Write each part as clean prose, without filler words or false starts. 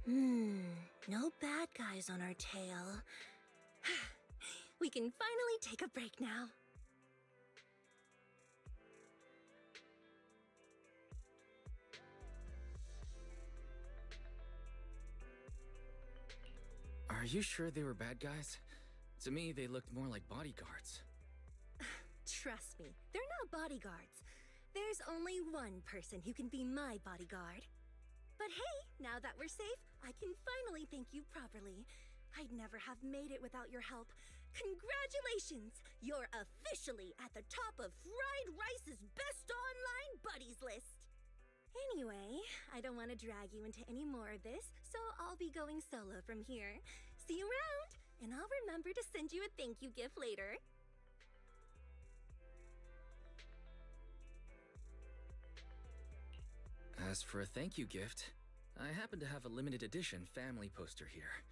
No bad guys on our tail. We can finally take a break now. Are you sure they were bad guys? To me, they looked more like bodyguards. Trust me, they're not bodyguards. There's only one person who can be my bodyguard. But hey, now that we're safe, I can finally thank you properly. I'd never have made it without your help. Congratulations! You're officially at the top of Fried Rice's best online buddies list! Anyway, I don't want to drag you into any more of this, so I'll be going solo from here. See you around, and I'll remember to send you a thank you gift later. As for a thank you gift, I happen to have a limited edition family poster here.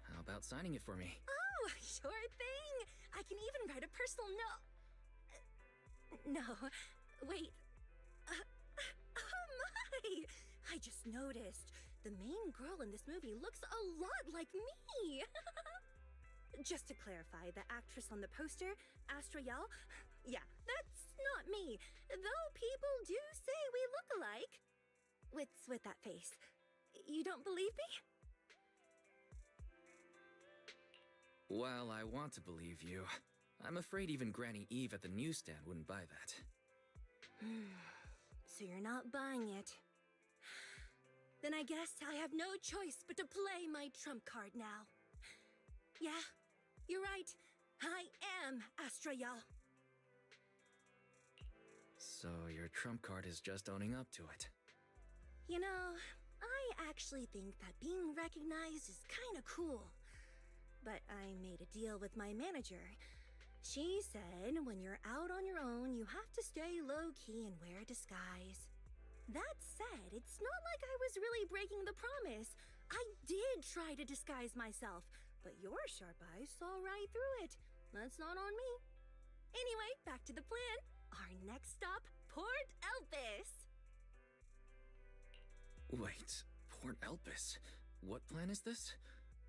How about signing it for me? Oh, sure thing! I can even write a personal note. No, wait. Oh my! I just noticed. The main girl in this movie looks a lot like me! Just to clarify, the actress on the poster, Astra Yal, yeah, that's not me. Though people do say we look alike. What's with that face? You don't believe me? While I want to believe you, I'm afraid even Granny Eve at the newsstand wouldn't buy that. So you're not buying it. Then I guess I have no choice but to play my trump card now. Yeah, you're right. I am Astra Yal. So your trump card is just owning up to it. You know, I actually think that being recognized is kinda cool. But I made a deal with my manager. She said when you're out on your own, you have to stay low-key and wear a disguise. That said, it's not like I was really breaking the promise. I did try to disguise myself, but your sharp eyes saw right through it. That's not on me. Anyway, back to the plan. Our next stop, Port Elpis. Wait, Port Elpis? What plan is this?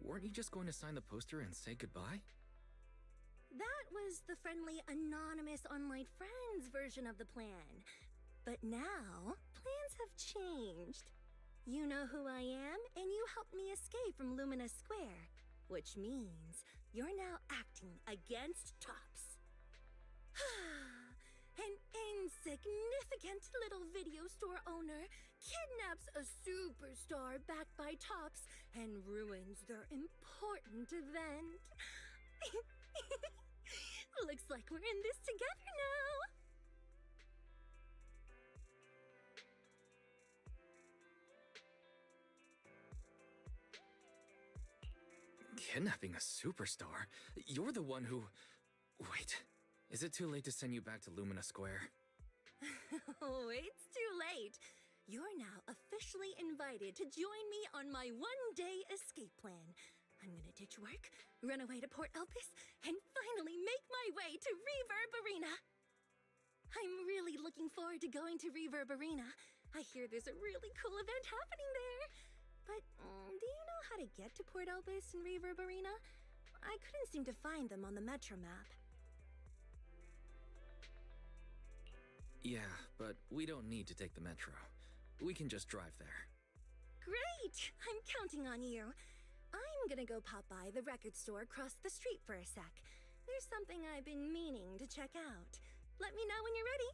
Weren't you just going to sign the poster and say goodbye? That was the friendly, anonymous online friends version of the plan. But now, plans have changed. You know who I am, and you helped me escape from Lumina Square, which means you're now acting against Tops. An insignificant little video store owner kidnaps a superstar backed by Tops and ruins their important event. Looks like we're in this together now. Kidnapping a superstar? You're the one who... Wait, is it too late to send you back to Lumina Square? Oh, it's too late. You're now officially invited to join me on my one-day escape plan. I'm gonna ditch work, run away to Port Elpis, and finally make my way to Reverb Arena. I'm really looking forward to going to Reverb Arena. I hear there's a really cool event happening there. But do you know how to get to Port Elpis and Reverb Arena? I couldn't seem to find them on the Metro map. Yeah, but we don't need to take the metro. We can just drive there. Great! I'm counting on you. I'm gonna go pop by the record store across the street for a sec. There's something I've been meaning to check out. Let me know when you're ready.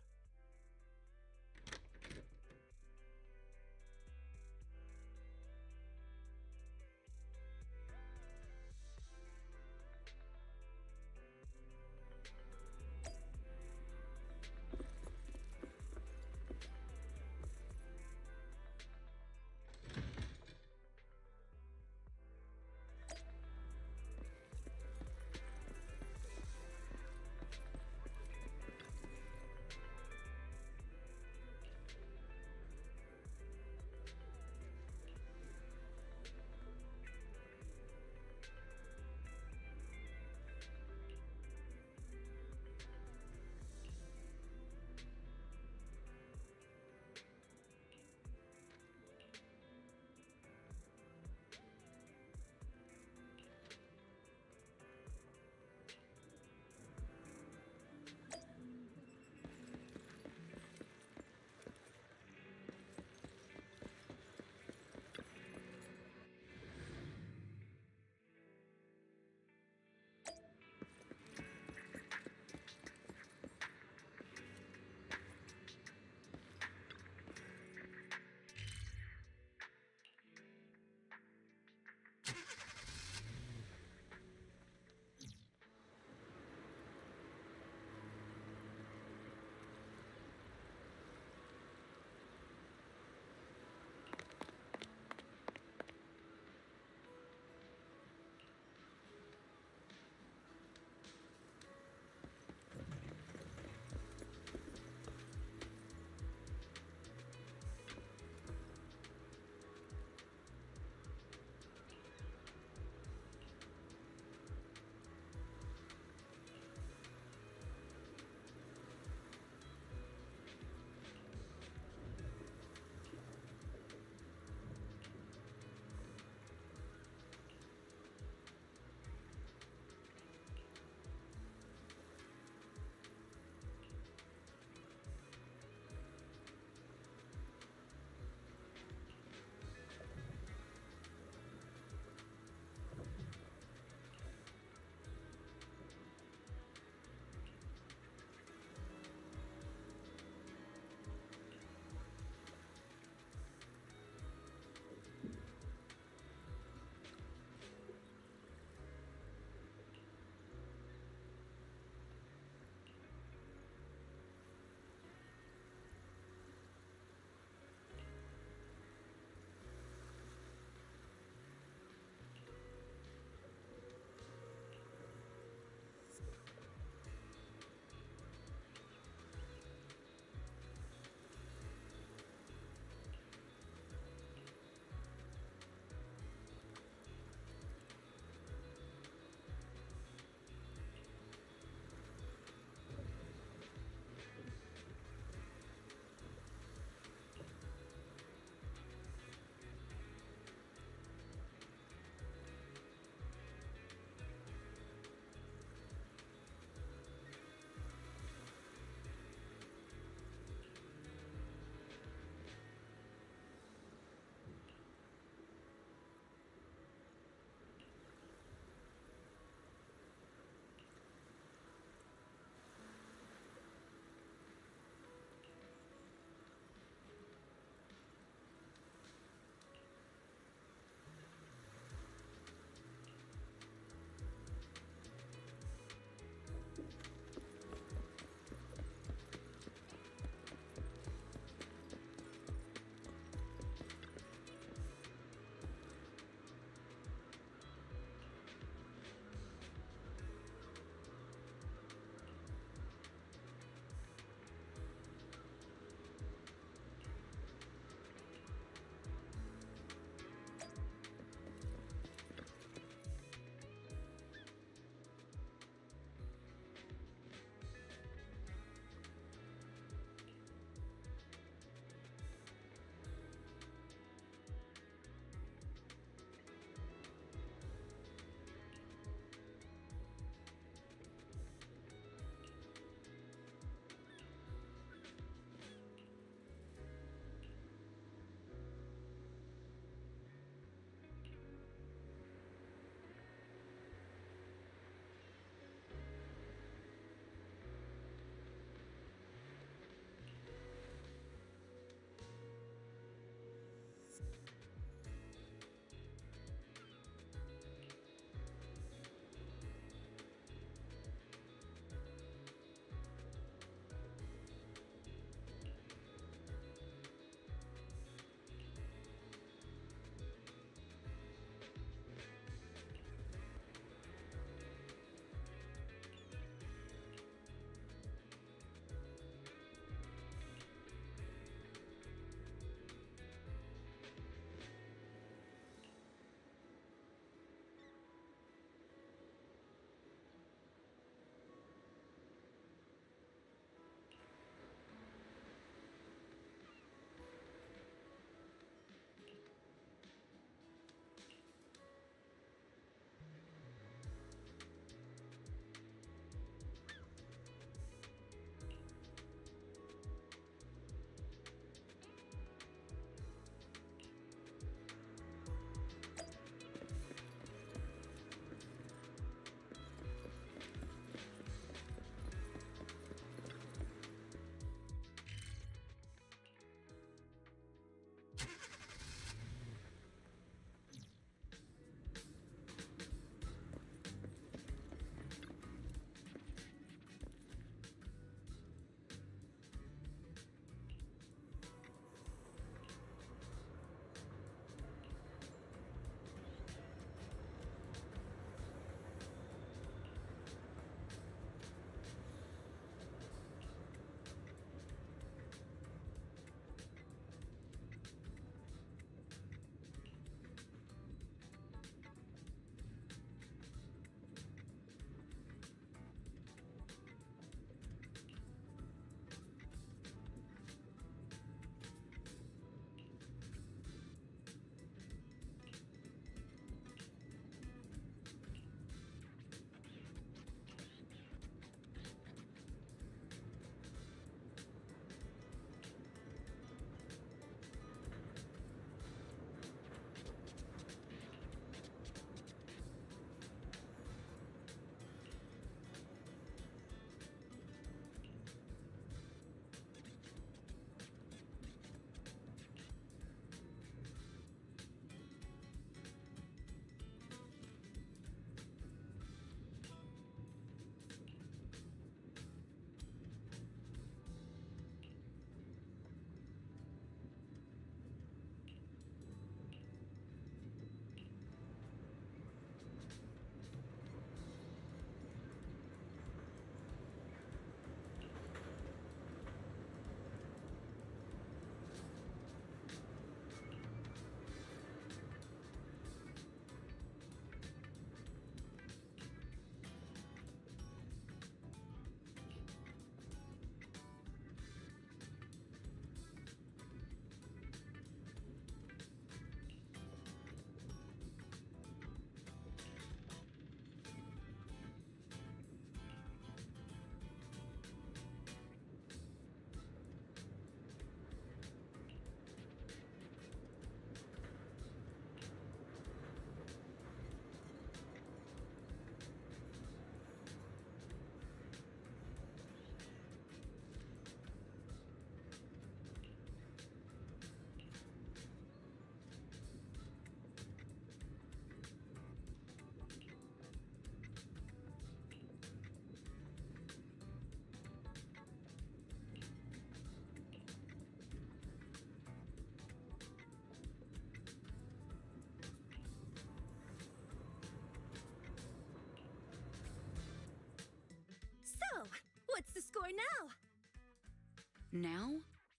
Now,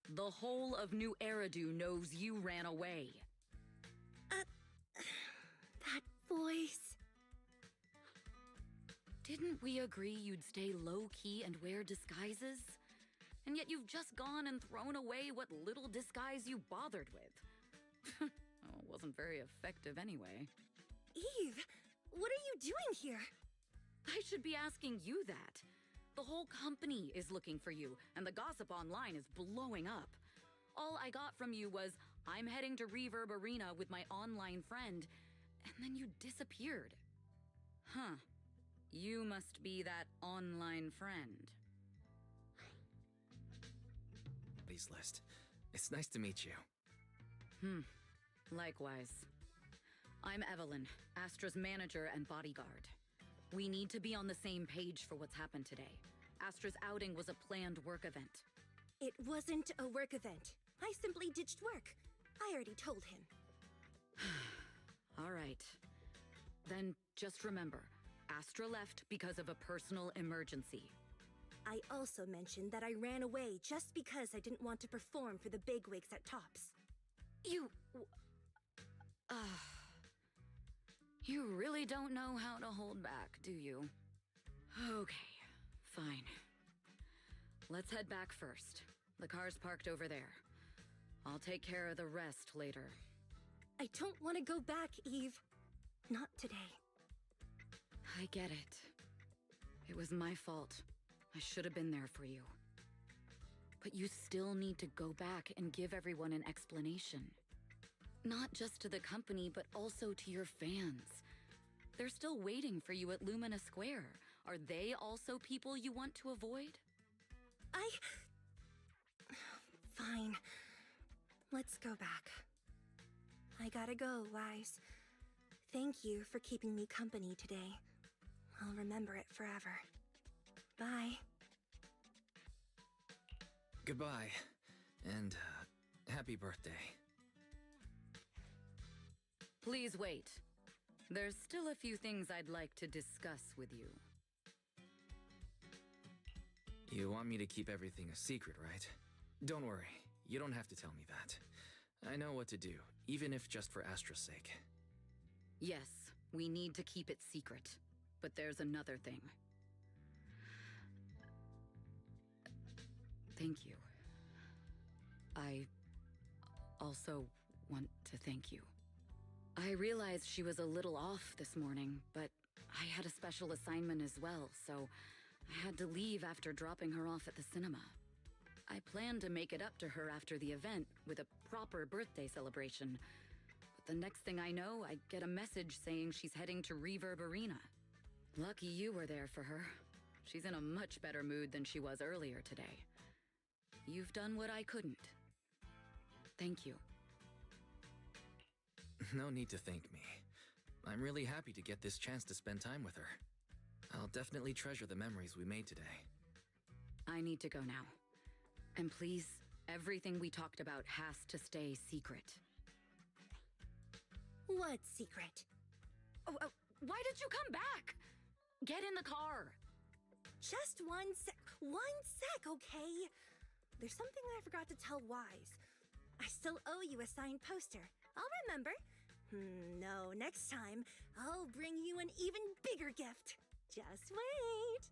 the whole of New Eridu knows you ran away. That voice... Didn't we agree you'd stay low-key and wear disguises? And yet you've just gone and thrown away what little disguise you bothered with. Well, it wasn't very effective anyway. Eve, what are you doing here? I should be asking you that. The whole company is looking for you, and the gossip online is blowing up. All I got from you was, I'm heading to Reverb Arena with my online friend, and then you disappeared. Huh. You must be that online friend. Please, list. It's nice to meet you. Likewise. I'm Evelyn, Astra's manager and bodyguard. We need to be on the same page for what's happened today. Astra's outing was a planned work event. It wasn't a work event. I simply ditched work. I already told him. All right. Then just remember, Astra left because of a personal emergency. I also mentioned that I ran away just because I didn't want to perform for the bigwigs at Tops. You really don't know how to hold back, do you? Okay, fine. Let's head back first. The car's parked over there. I'll take care of the rest later. I don't want to go back, Eve. Not today. I get it. It was my fault. I should have been there for you. But you still need to go back and give everyone an explanation. Not just to the company, but also to your fans. They're still waiting for you at Lumina Square. Are they also people you want to avoid? Fine. Let's go back. I gotta go, Wise. Thank you for keeping me company today. I'll remember it forever. Bye. Goodbye. And, happy birthday. Please wait. There's still a few things I'd like to discuss with you. You want me to keep everything a secret, right? Don't worry. You don't have to tell me that. I know what to do, even if just for Astra's sake. Yes, we need to keep it secret. But there's another thing. Thank you. I also want to thank you. I realized she was a little off this morning, but I had a special assignment as well, so I had to leave after dropping her off at the cinema. I planned to make it up to her after the event with a proper birthday celebration. But the next thing I know, I get a message saying she's heading to Reverb Arena. Lucky you were there for her. She's in a much better mood than she was earlier today. You've done what I couldn't. Thank you. No need to thank me. I'm really happy to get this chance to spend time with her. I'll definitely treasure the memories we made today. I need to go now. And please, everything we talked about has to stay secret. What secret? Why did you come back? Get in the car. Just one sec, okay? There's something I forgot to tell Wise. I still owe you a signed poster. I'll remember. No, next time, I'll bring you an even bigger gift. Just wait.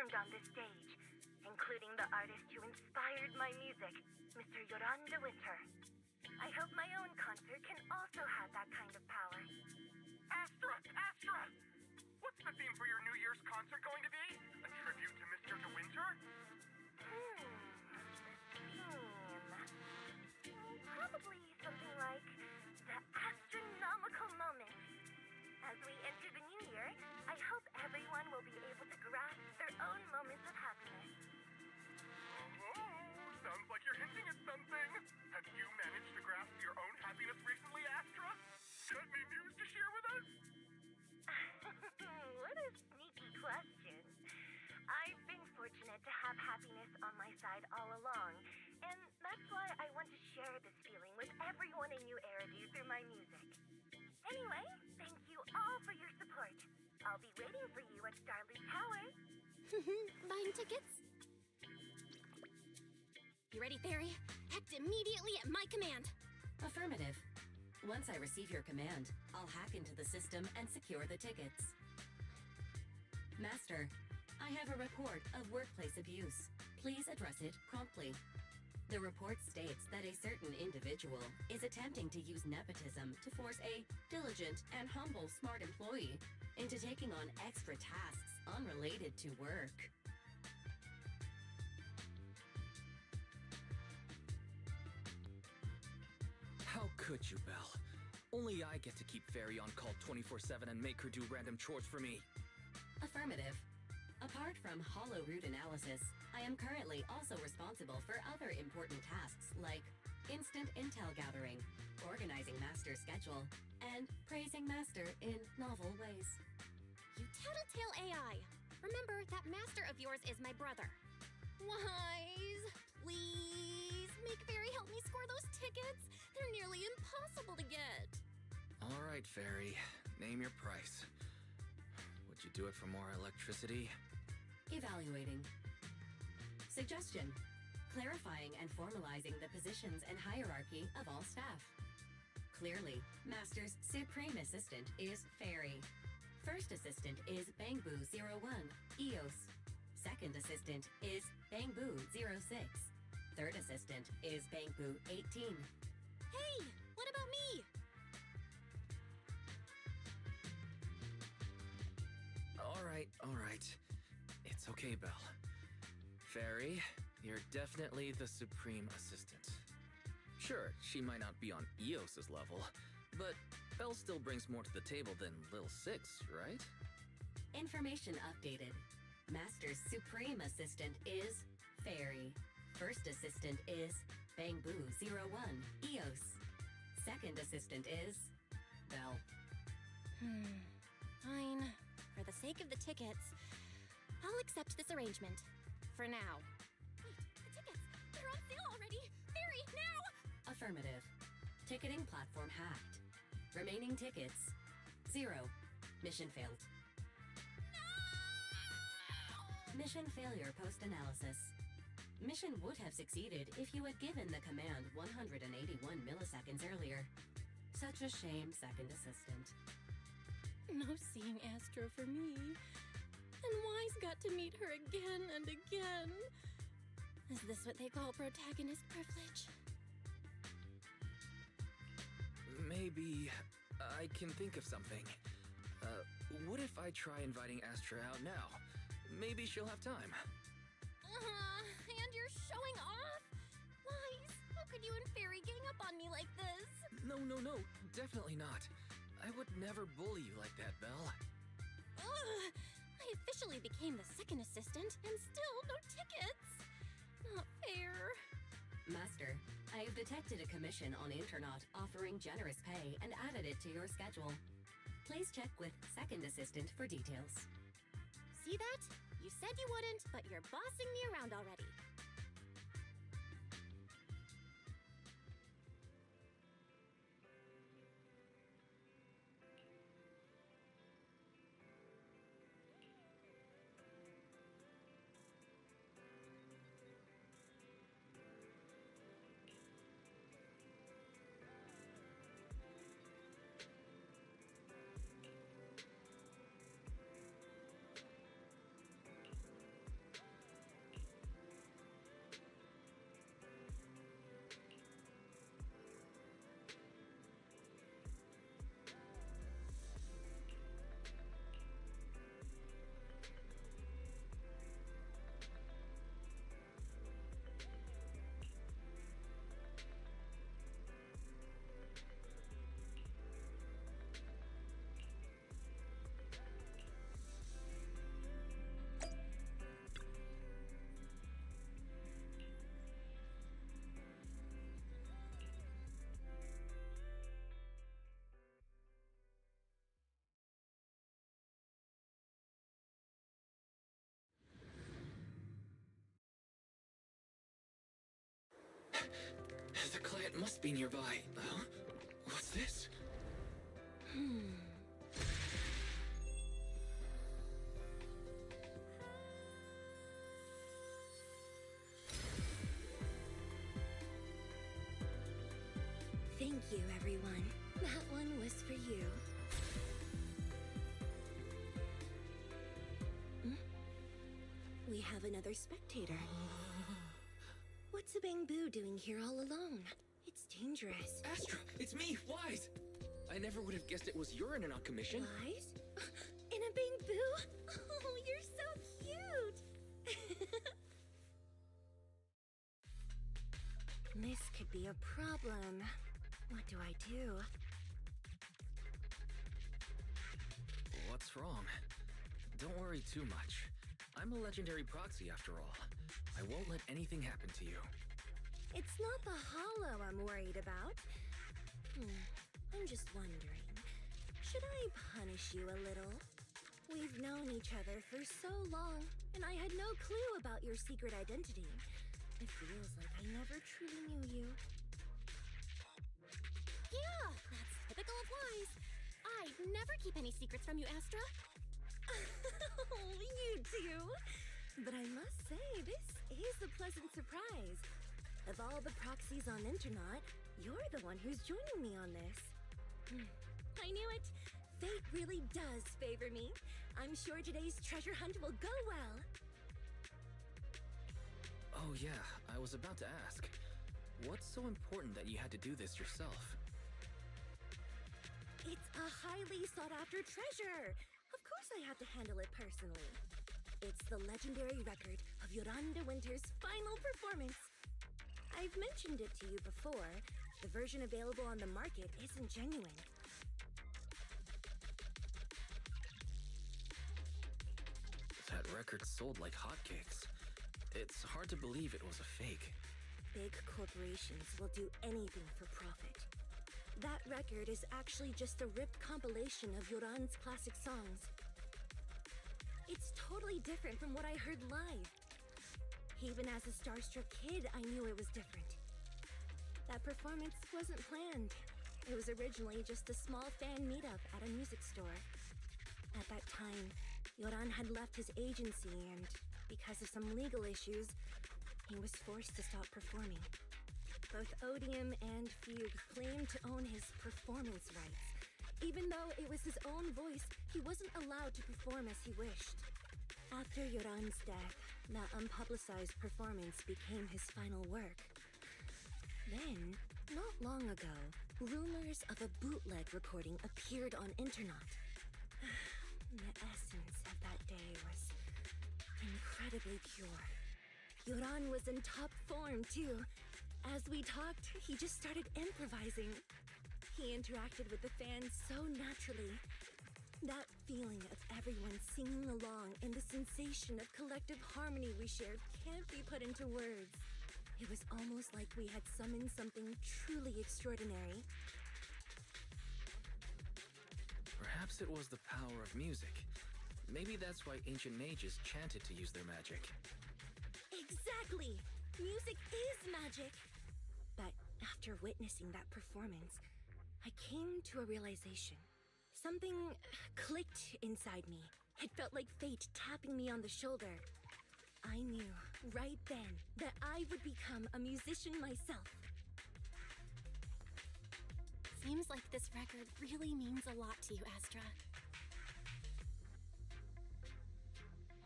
performed on this stage, including the artist who inspired my music, Mr. Yoran de Winter. I hope my own concert can also have that kind of power. Astra! Astra! What's the theme for your New Year's concert going to be? A tribute to Mr. De Winter? Probably something like the astronomical moment. As we enter the new year, I hope everyone will be able to grasp their own moments of happiness. Oh, sounds like you're hinting at something. Have you managed to grasp your own happiness recently, Astra? Got any news to share with us? What a sneaky question. I've been fortunate to have happiness on my side all along, and that's why I want to share this feeling with everyone in New Eridu through my music. Anyway, thank you all for your support. I'll be waiting for you at Starleaf Tower. Buying tickets? You ready, Fairy? Act immediately at my command. Affirmative. Once I receive your command, I'll hack into the system and secure the tickets. Master, I have a report of workplace abuse. Please address it promptly. The report states that a certain individual is attempting to use nepotism to force a diligent and humble smart employee into taking on extra tasks unrelated to work. How could you, Belle? Only I get to keep Fairy on call 24/7 and make her do random chores for me. Affirmative. Apart from hollow root analysis, I am currently also responsible for other important tasks like instant intel gathering, organizing Master's schedule, and praising Master in novel ways. You tattletale AI. Remember, that master of yours is my brother. Wise, please, make Fairy help me score those tickets. They're nearly impossible to get. All right, Fairy. Name your price. Would you do it for more electricity? Evaluating. Suggestion. Clarifying and formalizing the positions and hierarchy of all staff. Clearly, Master's Supreme Assistant is Fairy. First Assistant is Bangboo01, EOS. Second Assistant is Bangboo06. Third Assistant is Bangboo18. Hey, what about me? All right. It's okay, Belle. Fairy, you're definitely the Supreme Assistant. Sure, she might not be on Eos's level, but Belle still brings more to the table than Lil Six, right? Information updated. Master's Supreme Assistant is Fairy. First Assistant is Bangboo01, EOS. Second Assistant is Belle. Fine. For the sake of the tickets, I'll accept this arrangement. For now. Wait, the tickets! They're on sale already! Fairy, now! Affirmative. Ticketing platform hacked. Remaining tickets 0. Mission failed. No! Mission failure post-analysis. Mission would have succeeded if you had given the command 181 milliseconds earlier. Such a shame, Second Assistant. No seeing Astra for me. And Wise got to meet her again and again. Is this what they call protagonist privilege? Maybe I can think of something. What if I try inviting Astra out now? Maybe she'll have time. And you're showing off? Wise, how could you and Fairy gang up on me like this? No, definitely not. I would never bully you like that, Belle. Ugh! I officially became the second assistant, and still no tickets! Not fair. Master, I have detected a commission on Internaut offering generous pay and added it to your schedule. Please check with Second Assistant for details. See that? You said you wouldn't, but you're bossing me around already. must be nearby. Huh? What's this? Thank you, everyone. That one was for you. Hmm? We have another spectator. What's a Bamboo doing here all alone? It's dangerous. Astra, it's me, Wise! I never would have guessed it was urine on commission. Wise? In a Bamboo? Oh, you're so cute! This could be a problem. What do I do? What's wrong? Don't worry too much. I'm a legendary proxy after all. I won't let anything happen to you. It's not the hollow I'm worried about. I'm just wondering, should I punish you a little? We've known each other for so long, and I had no clue about your secret identity. It feels like I never truly knew you. Yeah, that's typical of Wise. I never keep any secrets from you, Astra. Oh, you do. But I must say, this is a pleasant surprise. Of all the proxies on Internaut, you're the one who's joining me on this. I knew it. Fate really does favor me. I'm sure today's treasure hunt will go well. Oh yeah, I was about to ask. What's so important that you had to do this yourself? It's a highly sought-after treasure. Of course I have to handle it personally. It's the legendary record of Yolanda Winter's final performance. I've mentioned it to you before. The version available on the market isn't genuine. That record sold like hotcakes. It's hard to believe it was a fake. Big corporations will do anything for profit. That record is actually just a ripped compilation of Yoran's classic songs. It's totally different from what I heard live. Even as a starstruck kid, I knew it was different. That performance wasn't planned. It was originally just a small fan meetup at a music store. At that time, Yoran had left his agency and, because of some legal issues, he was forced to stop performing. Both Odium and Fugue claimed to own his performance rights. Even though it was his own voice, he wasn't allowed to perform as he wished. After Yoran's death, that unpublicized performance became his final work. Then, not long ago, rumors of a bootleg recording appeared on Internaut. The essence of that day was incredibly pure. Yoran was in top form, too. As we talked, he just started improvising. He interacted with the fans so naturally. That feeling of everyone singing along and the sensation of collective harmony we shared can't be put into words. It was almost like we had summoned something truly extraordinary. Perhaps it was the power of music. Maybe that's why ancient mages chanted to use their magic. Exactly! Music is magic! But after witnessing that performance, I came to a realization. Something clicked inside me. It felt like fate tapping me on the shoulder. I knew, right then, that I would become a musician myself. Seems like this record really means a lot to you, Astra.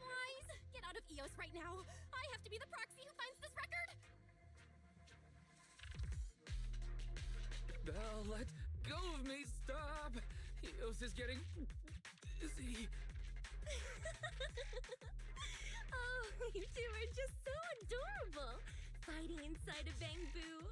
Wise! Get out of EOS right now! I have to be the proxy who finds this record! Belle, let go of me! Stop! Eos is getting dizzy. Oh, you two are just so adorable! Fighting inside a bamboo.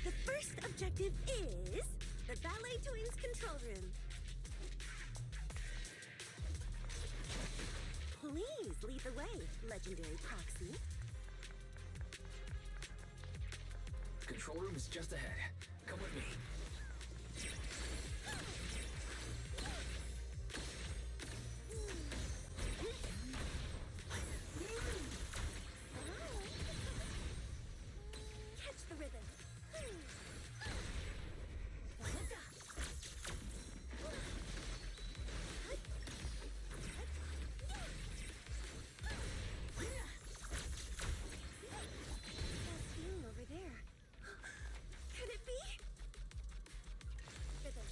The first objective is the Ballet Twins control room. Please lead the way, legendary proxy. Control room is just ahead. Come with me. Catch the rhythm. That feeling over there. Could it be? Rhythm.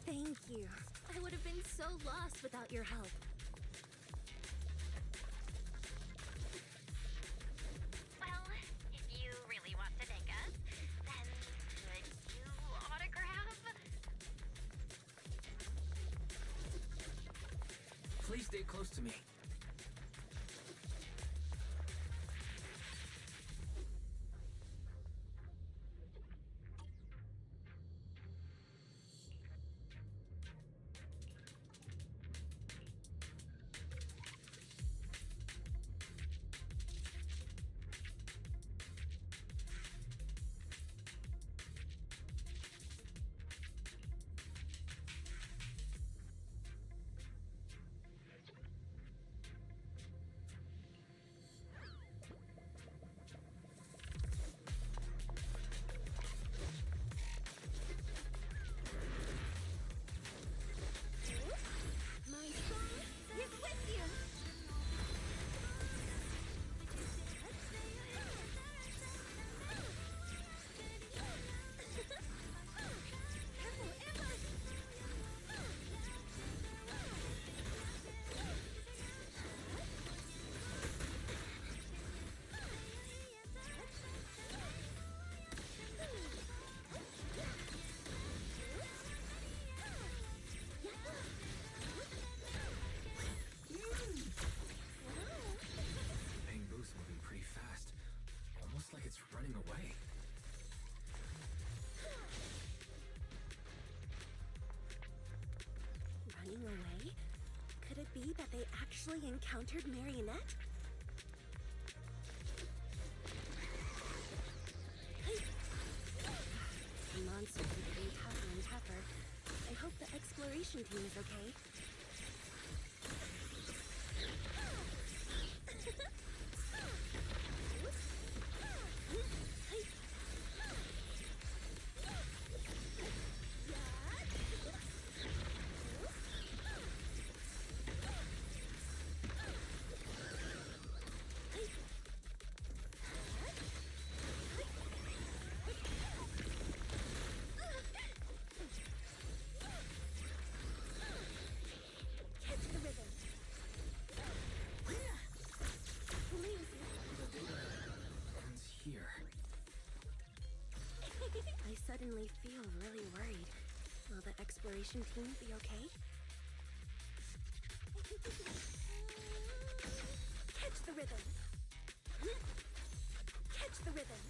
Thank you. I would have been so lost without your help. Well, if you really want to thank us, then could you autograph? Please stay close to me. My song is with you. Careful, Amber! Bamboo's moving pretty fast. Almost like it's running away. Running away? Could it be that they actually encountered Marionette? The monsters are getting tougher and tougher. I hope the exploration team is okay. Catch the rhythm. Please. Ends here. I suddenly feel really worried. Will the exploration team be okay? Catch the rhythm. Catch the rhythm.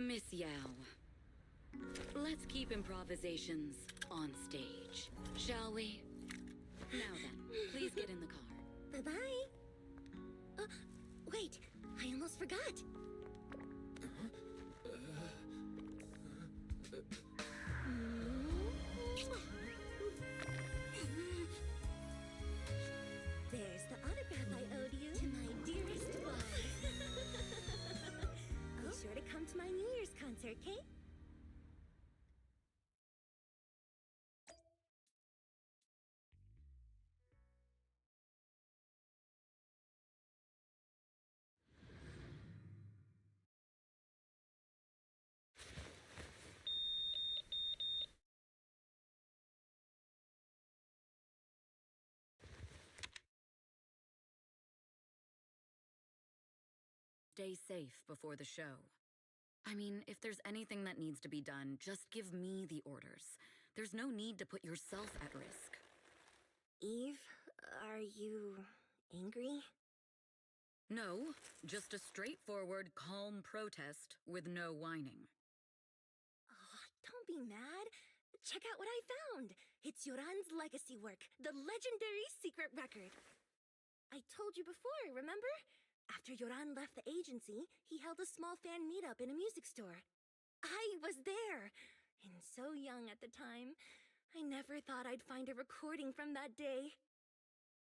Miss Yao, let's keep improvisations on stage, shall we? Now then, please get in the car. Bye-bye. Wait, I almost forgot. There's the autograph I owed you to my dearest boss. Be sure to come to my New Year's concert, Kate? Stay safe before the show. I mean, if there's anything that needs to be done, just give me the orders. There's no need to put yourself at risk. Eve, are you angry? No, just a straightforward, calm protest with no whining. Oh, don't be mad. Check out what I found. It's Yoran's legacy work, the legendary secret record. I told you before, remember? After Yoran left the agency, he held a small fan meetup in a music store. I was there, and so young at the time. I never thought I'd find a recording from that day.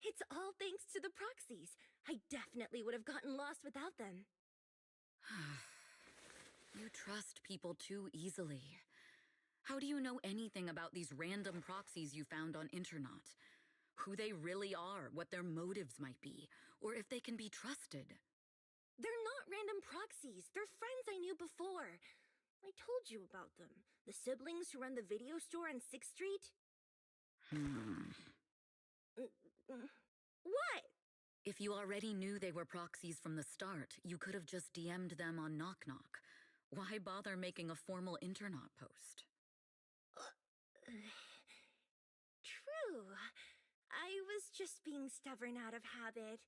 It's all thanks to the proxies. I definitely would have gotten lost without them. You trust people too easily. How do you know anything about these random proxies you found on Internaut? Who they really are, what their motives might be, or if they can be trusted. They're not random proxies. They're friends I knew before. I told you about them. The siblings who run the video store on 6th Street. What? If you already knew they were proxies from the start, you could have just DM'd them on Knock Knock. Why bother making a formal Internaut post? True. I was just being stubborn out of habit.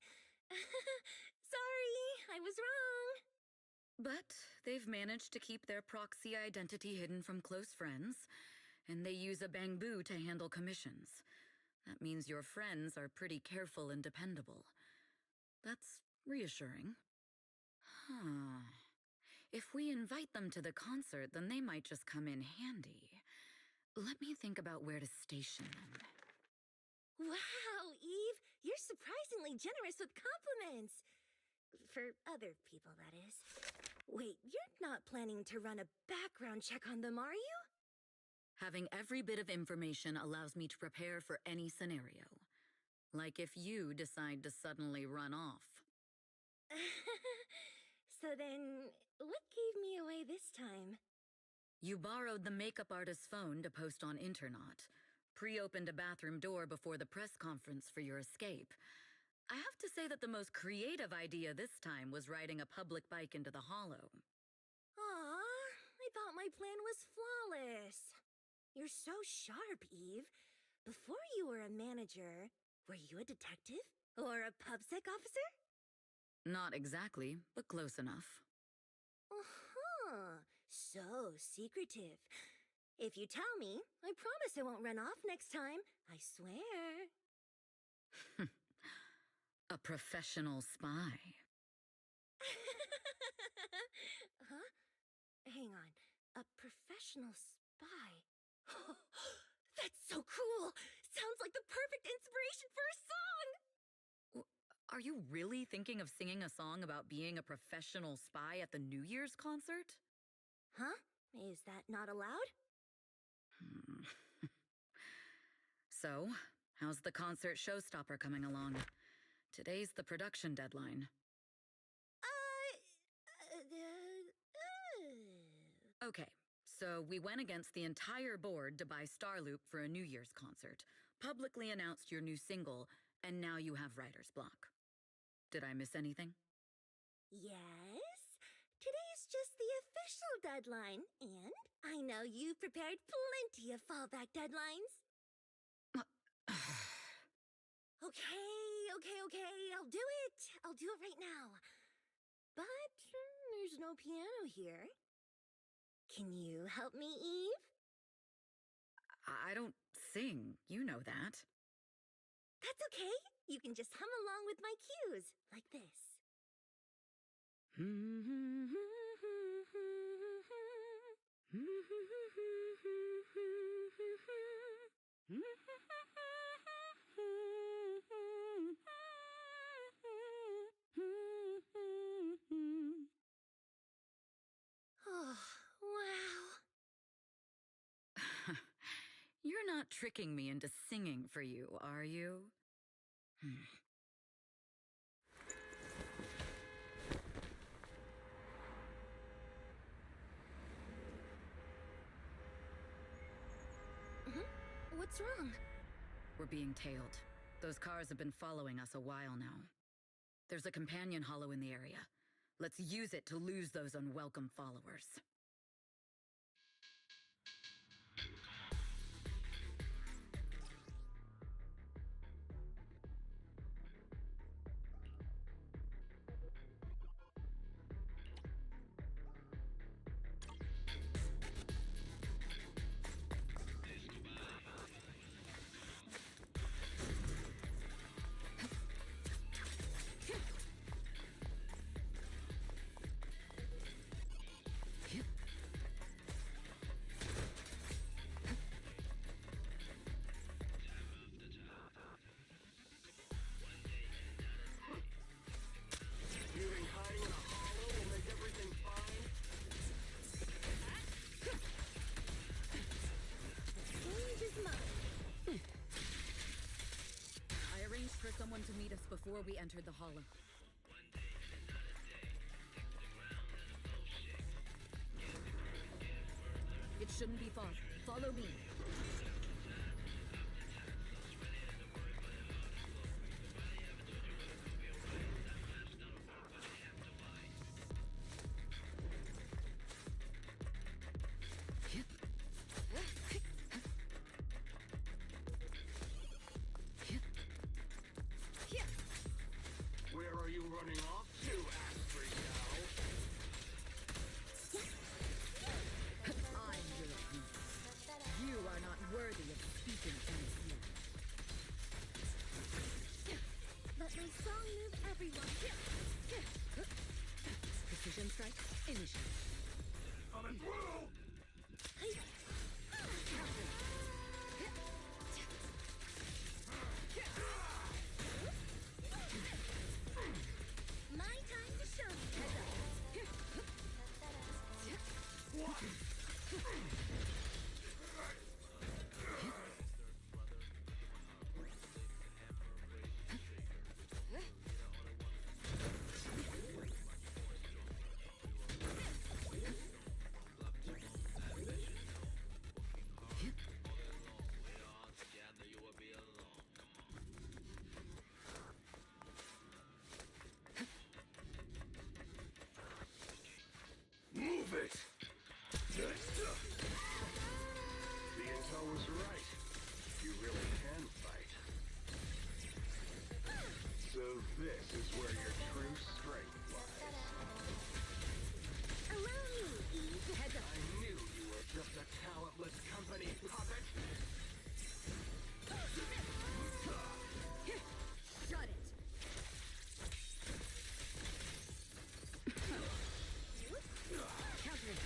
Sorry, I was wrong. But they've managed to keep their proxy identity hidden from close friends, and they use a bamboo to handle commissions. That means your friends are pretty careful and dependable. That's reassuring. If we invite them to the concert, then they might just come in handy. Let me think about where to station them. Wow, Eve, you're surprisingly generous with compliments. For other people, that is. Wait, you're not planning to run a background check on them, are you? Having every bit of information allows me to prepare for any scenario. Like if you decide to suddenly run off. So then, what gave me away this time? You borrowed the makeup artist's phone to post on Internaut. Pre-opened a bathroom door before the press conference for your escape. I have to say that the most creative idea this time was riding a public bike into the hollow. Aw, I thought my plan was flawless. You're so sharp, Eve. Before you were a manager, were you a detective? Or a PubSec officer? Not exactly, but close enough. Uh-huh. So secretive. If you tell me, I promise I won't run off next time. I swear. A professional spy. Huh? Hang on. A professional spy? That's so cool! Sounds like the perfect inspiration for a song! Are you really thinking of singing a song about being a professional spy at the New Year's concert? Huh? Is that not allowed? So, how's the concert showstopper coming along? Today's the production deadline. Okay, so we went against the entire board to buy Starloop for a New Year's concert, publicly announced your new single, and now you have writer's block. Did I miss anything? Yes. Today's just the official deadline, and I know you've prepared plenty of fallback deadlines. Okay, I'll do it. I'll do it right now. But there's no piano here. Can you help me, Eve? I don't sing, you know that. That's okay. You can just hum along with my cues, like this. Oh, wow. You're not tricking me into singing for you, are you? What's wrong? We're being tailed. Those cars have been following us a while now. There's a companion hollow in the area. Let's use it to lose those unwelcome followers. You think hiding in a hollow will make everything fine? Stage is mine. I arranged for someone to meet us before we entered the hollow. It shouldn't be far. Follow me. Where are you running off to, Astrid Cow? I'm your abuse. You are not worthy of speaking to me. Let my song move everyone. Precision strike, initiate. Coming through! My time to show you. Move it! The intel was right. You really can fight. So this is where your true strength lies. Allow me, Eve. Heads up. I knew you were just a talentless company puppet. Shut it! Counter it.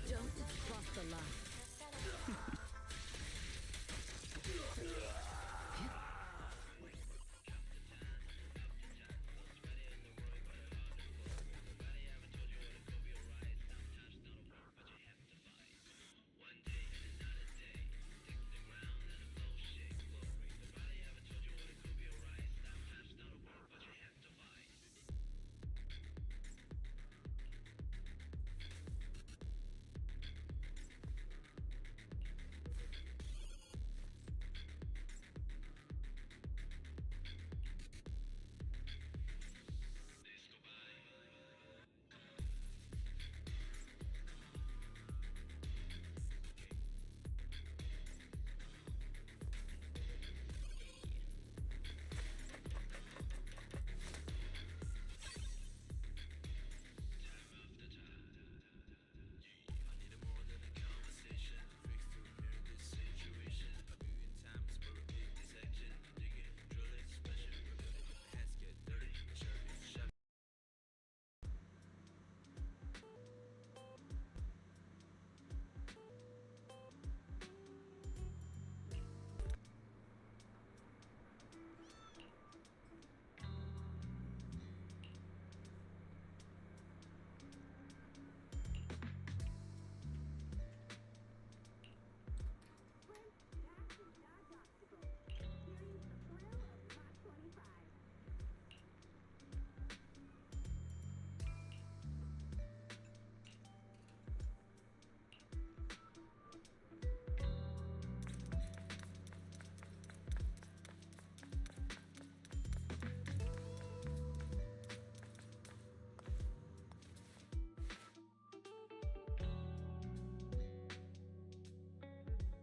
Don't cross the line.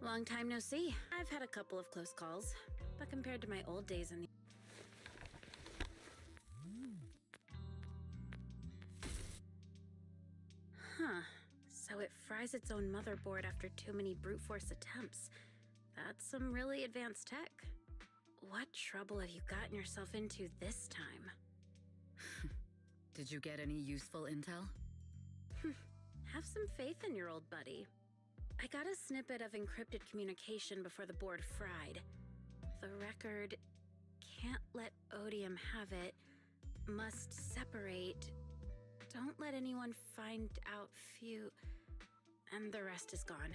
Long time no see. I've had a couple of close calls, but compared to my old days in the... Huh. So it fries its own motherboard after too many brute force attempts. That's some really advanced tech. What trouble have you gotten yourself into this time? Did you get any useful intel? Have some faith in your old buddy. I got a snippet of encrypted communication before the board fried. The record can't let Odium have it. Must separate. Don't let anyone find out and the rest is gone.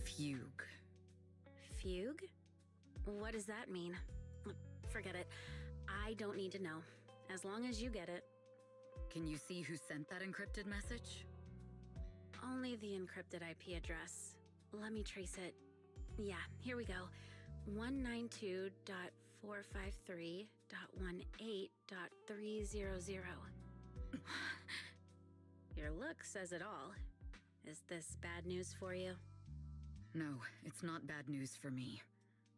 Fugue. Fugue? What does that mean? Forget it. I don't need to know. As long as you get it. Can you see who sent that encrypted message? Only the encrypted IP address. Let me trace it. Yeah, here we go. 192.453.18.300. Your look says it all. Is this bad news for you? No, it's not bad news for me.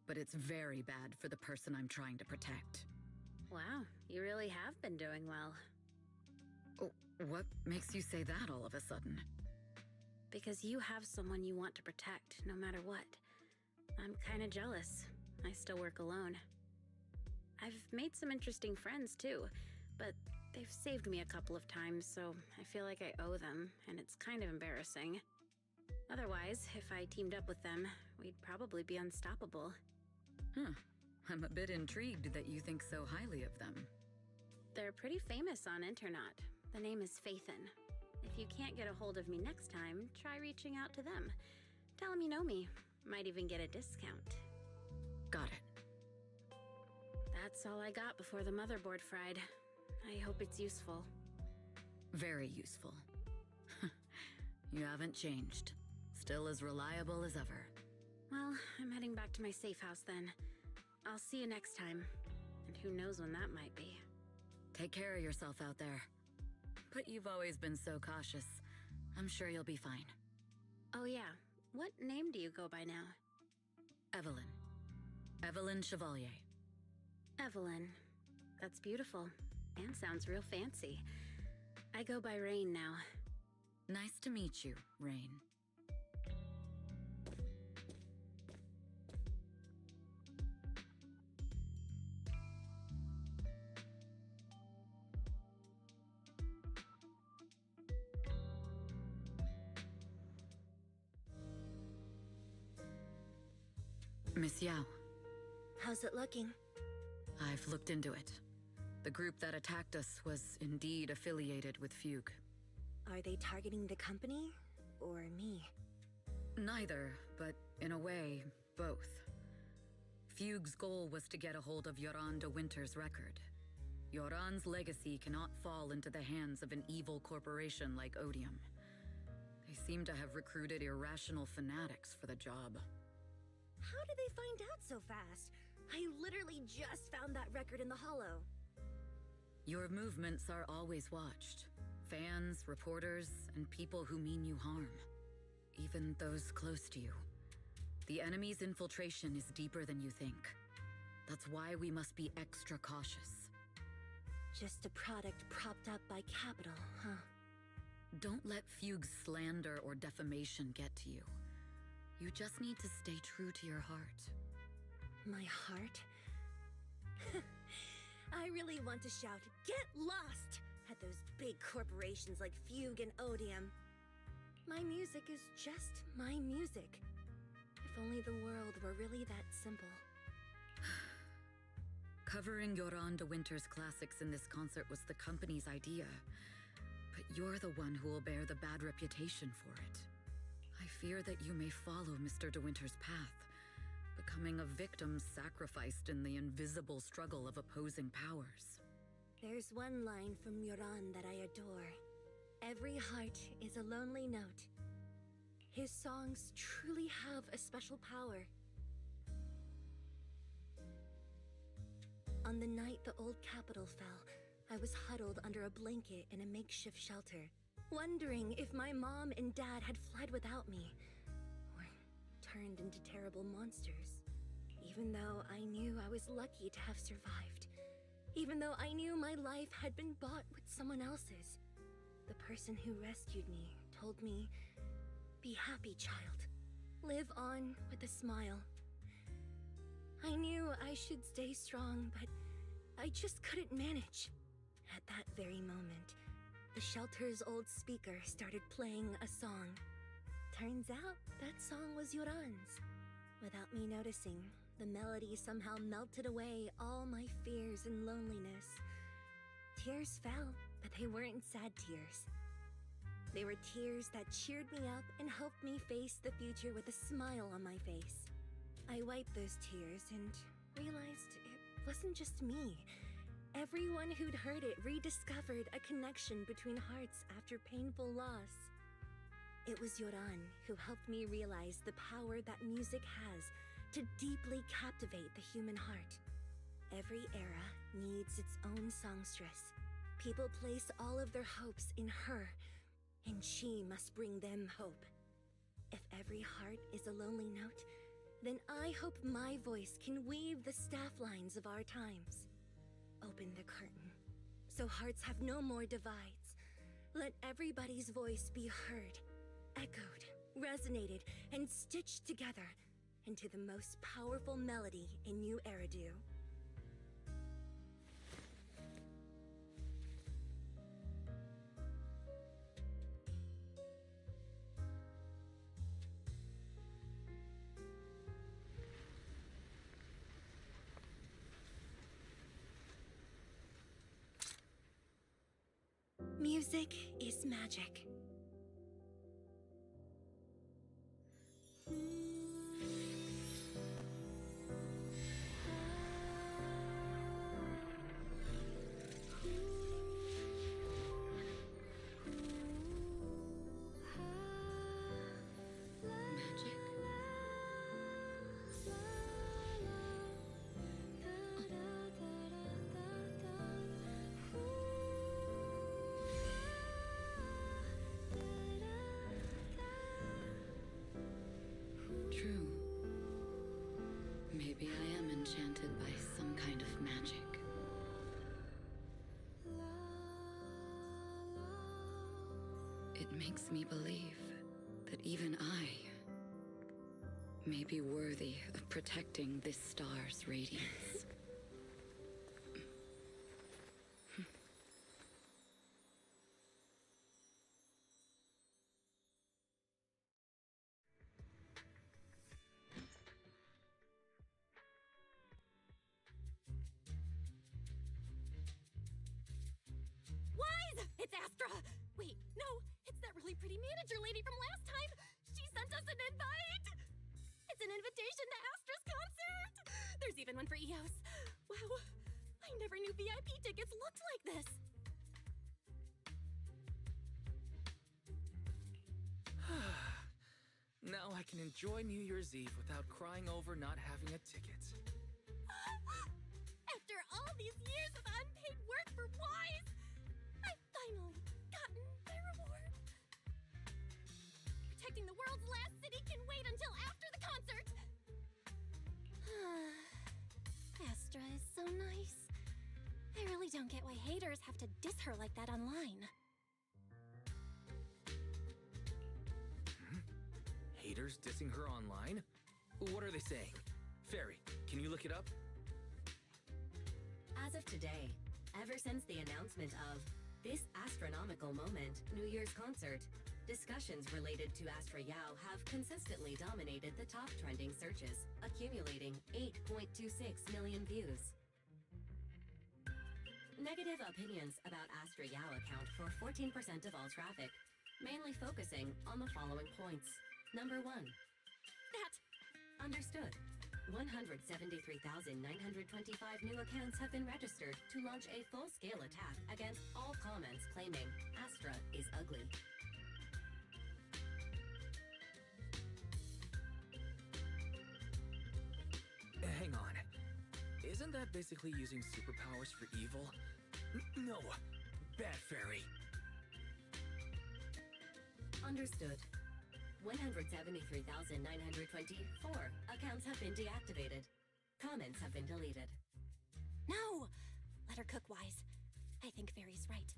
But it's very bad for the person I'm trying to protect. Wow, you really have been doing well. Oh, what makes you say that all of a sudden? Because you have someone you want to protect, no matter what. I'm kinda jealous. I still work alone. I've made some interesting friends, too, but they've saved me a couple of times, so I feel like I owe them, and it's kind of embarrassing. Otherwise, if I teamed up with them, we'd probably be unstoppable. Huh. I'm a bit intrigued that you think so highly of them. They're pretty famous on Internet. The name is Phaethon. If you can't get a hold of me next time, try reaching out to them. Tell them you know me. Might even get a discount. Got it. That's all I got before the motherboard fried. I hope it's useful. Very useful. You haven't changed. Still as reliable as ever. Well, I'm heading back to my safe house then. I'll see you next time. And who knows when that might be. Take care of yourself out there. But you've always been so cautious. I'm sure you'll be fine. Oh yeah, what name do you go by now? Evelyn. Evelyn Chevalier. Evelyn. That's beautiful. And sounds real fancy. I go by Rain now. Nice to meet you, Rain. Miss Yao. How's it looking? I've looked into it. The group that attacked us was indeed affiliated with Fugue. Are they targeting the company or me? Neither, but in a way, both. Fugue's goal was to get a hold of Yoran de Winter's record. Yoran's legacy cannot fall into the hands of an evil corporation like Odium. They seem to have recruited irrational fanatics for the job. How did they find out so fast? I literally just found that record in the hollow. Your movements are always watched. Fans, reporters, and people who mean you harm. Even those close to you. The enemy's infiltration is deeper than you think. That's why we must be extra cautious. Just a product propped up by capital, huh? Don't let Fugue's slander or defamation get to you. You just need to stay true to your heart. My heart? I really want to shout, "Get lost!" at those big corporations like Fugue and Odium. My music is just my music. If only the world were really that simple. Covering Yoran de Winter's classics in this concert was the company's idea. But you're the one who will bear the bad reputation for it. I fear that you may follow Mr. de Winter's path, becoming a victim sacrificed in the invisible struggle of opposing powers. There's one line from Yoran that I adore. Every heart is a lonely note. His songs truly have a special power. On the night the old capital fell, I was huddled under a blanket in a makeshift shelter, wondering if my mom and dad had fled without me, or turned into terrible monsters. Even though I knew I was lucky to have survived. Even though I knew my life had been bought with someone else's. The person who rescued me told me, "Be happy, child. Live on with a smile." I knew I should stay strong, but I just couldn't manage. At that very moment, the shelter's old speaker started playing a song. Turns out, that song was Yoran's. Without me noticing, the melody somehow melted away all my fears and loneliness. Tears fell, but they weren't sad tears. They were tears that cheered me up and helped me face the future with a smile on my face. I wiped those tears and realized it wasn't just me. Everyone who'd heard it rediscovered a connection between hearts after painful loss. It was Yoran who helped me realize the power that music has to deeply captivate the human heart. Every era needs its own songstress. People place all of their hopes in her, and she must bring them hope. If every heart is a lonely note, then I hope my voice can weave the staff lines of our times. Open the curtain, so hearts have no more divides. Let everybody's voice be heard, echoed, resonated, and stitched together into the most powerful melody in New Eridu. Music is magic. True. Maybe I am enchanted by some kind of magic. It makes me believe that even I may be worthy of protecting this star's radiance. Wise! It's Astra! Wait, no, it's that really pretty manager lady from last time! She sent us an invite! It's an invitation to Astra's concert! There's even one for EOS. Wow, I never knew VIP tickets looked like this! Now I can enjoy New Year's Eve without crying over not having a ticket. After all these years of unpaid work for Wise, I've finally gotten my reward. Protecting the world's last city can wait until after the concert. Astra is so nice. I really don't get why haters have to diss her like that online. Haters dissing her online? What are they saying? Fairy, can you look it up? As of today, ever since the announcement of this astronomical moment, New Year's concert, discussions related to Astra Yao have consistently dominated the top trending searches, accumulating 8.26 million views. Negative opinions about Astra Yao account for 14% of all traffic, mainly focusing on the following points. Number 1. That... Understood. 173,925 new accounts have been registered to launch a full-scale attack against all comments claiming Astra is ugly. Hang on. Isn't that basically using superpowers for evil? No! Bad Fairy! Understood. 173,924 accounts have been deactivated. Comments have been deleted. No! Let her cook wise. I think Fairy's right.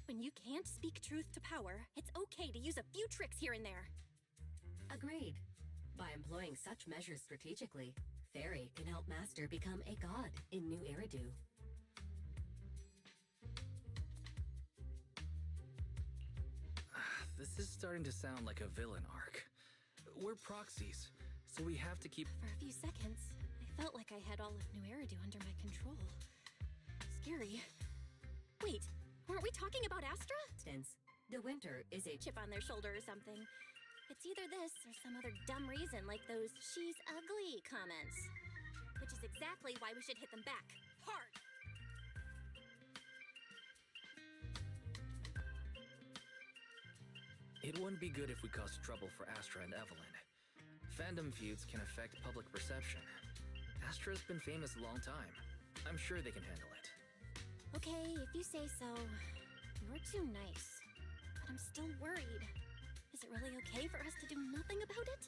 When you can't speak truth to power, it's okay to use a few tricks here and there. Agreed. By employing such measures strategically, Fairy can help Master become a god in New Eridu. This is starting to sound like a villain arc. We're proxies, so we have to keep... For a few seconds, I felt like I had all of New Eridu under my control. Scary. Wait, weren't we talking about Astra? Since the winter is a Chip on their shoulder or something. It's either this or some other dumb reason like those "she's ugly" comments. Which is exactly why we should hit them back. Hard! It wouldn't be good if we caused trouble for Astra and Evelyn. Fandom feuds can affect public perception. Astra's been famous a long time. I'm sure they can handle it. Okay, if you say so. You're too nice. But I'm still worried. Is it really okay for us to do nothing about it?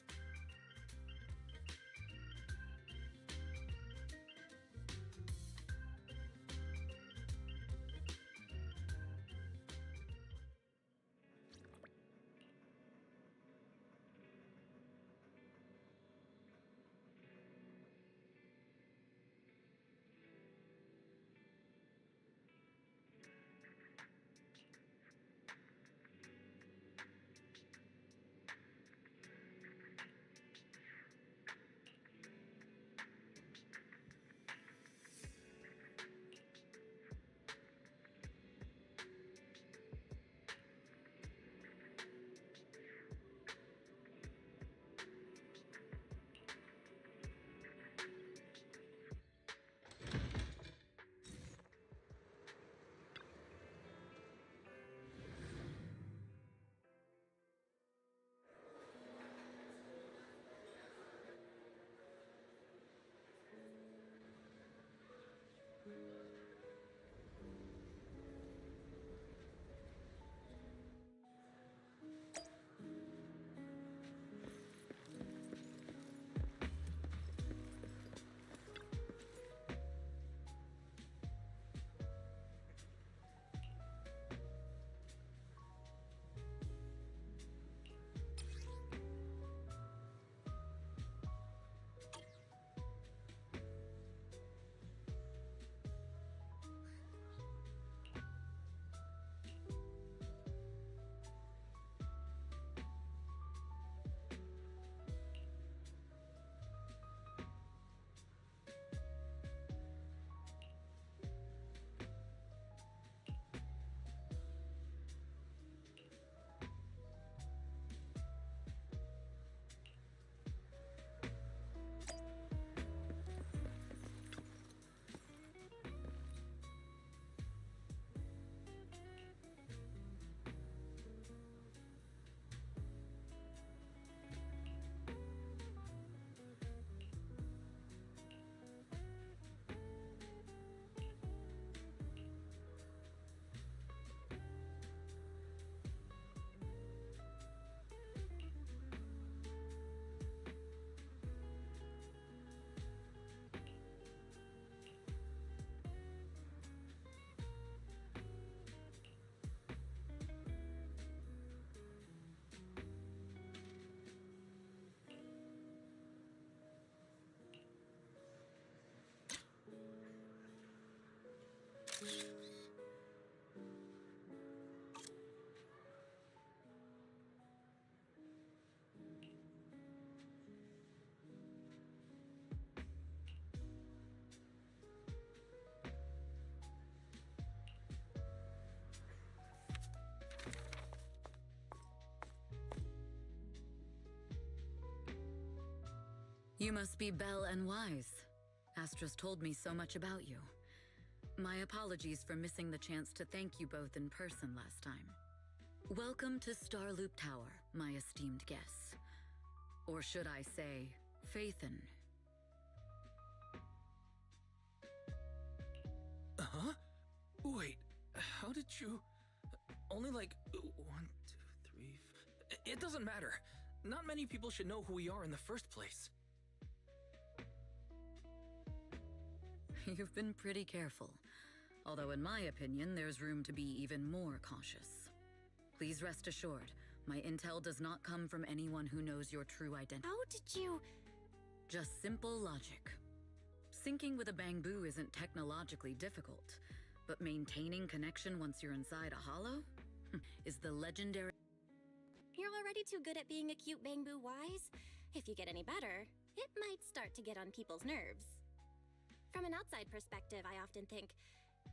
You must be Belle and Wise. Astra's told me so much about you. My apologies for missing the chance to thank you both in person last time. Welcome to Starloop Tower, my esteemed guests. Or should I say, Faithin. Huh? Wait, how did you... Only like 1, 2, 3... It doesn't matter. Not many people should know who we are in the first place. You've been pretty careful. Although in my opinion, there's room to be even more cautious. Please rest assured, my intel does not come from anyone who knows your true identity. How did you... Just simple logic. Syncing with a bamboo isn't technologically difficult, but maintaining connection once you're inside a hollow is the legendary... You're already too good at being a cute bamboo wise. If you get any better, it might start to get on people's nerves. From an outside perspective, I often think,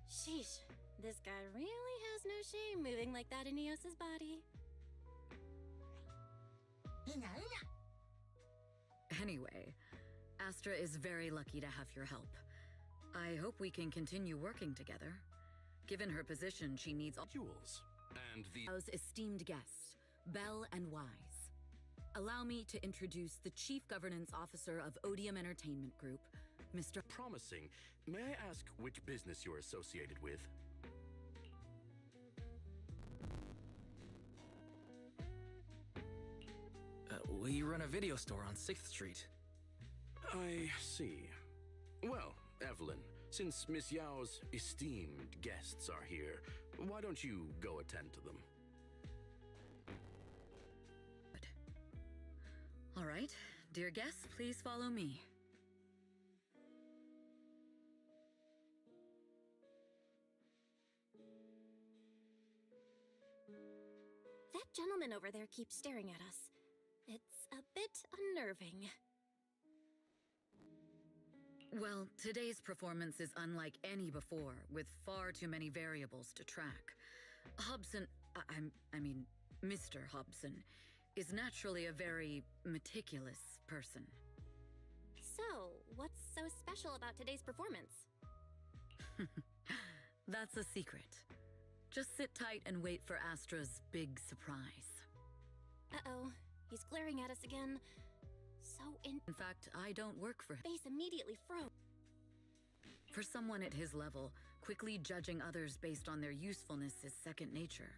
sheesh, this guy really has no shame moving like that in Eos's body. Anyway, Astra is very lucky to have your help. I hope we can continue working together. Given her position, she needs all Jewels. And the those esteemed guests, Belle and Wise. Allow me to introduce the Chief Governance Officer of Odium Entertainment Group, Mr. promising. May I ask which business you're associated with? We run a video store on 6th Street. I see. Well, Evelyn, since Miss Yao's esteemed guests are here, why don't you go attend to them? All right, dear guests, please follow me. That gentleman over there keeps staring at us. It's a bit unnerving. Well, today's performance is unlike any before, with far too many variables to track. Hobson, I mean, Mr. Hobson, is naturally a very meticulous person. So, what's so special about today's performance? That's a secret. Just sit tight and wait for Astra's big surprise. Uh-oh, he's glaring at us again. So In fact, I don't work for him. face immediately froze. For someone at his level, quickly judging others based on their usefulness is second nature.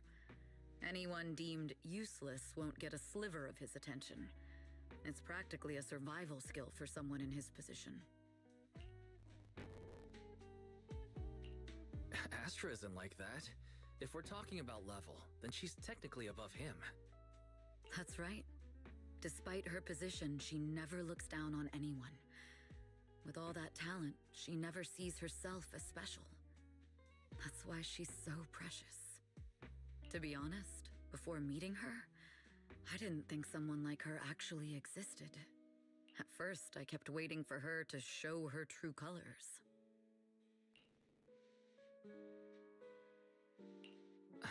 Anyone deemed useless won't get a sliver of his attention. It's practically a survival skill for someone in his position. Astra isn't like that. If we're talking about level, then she's technically above him. That's right. Despite her position, she never looks down on anyone. With all that talent, she never sees herself as special. That's why she's so precious. To be honest, before meeting her, I didn't think someone like her actually existed. At first, I kept waiting for her to show her true colors.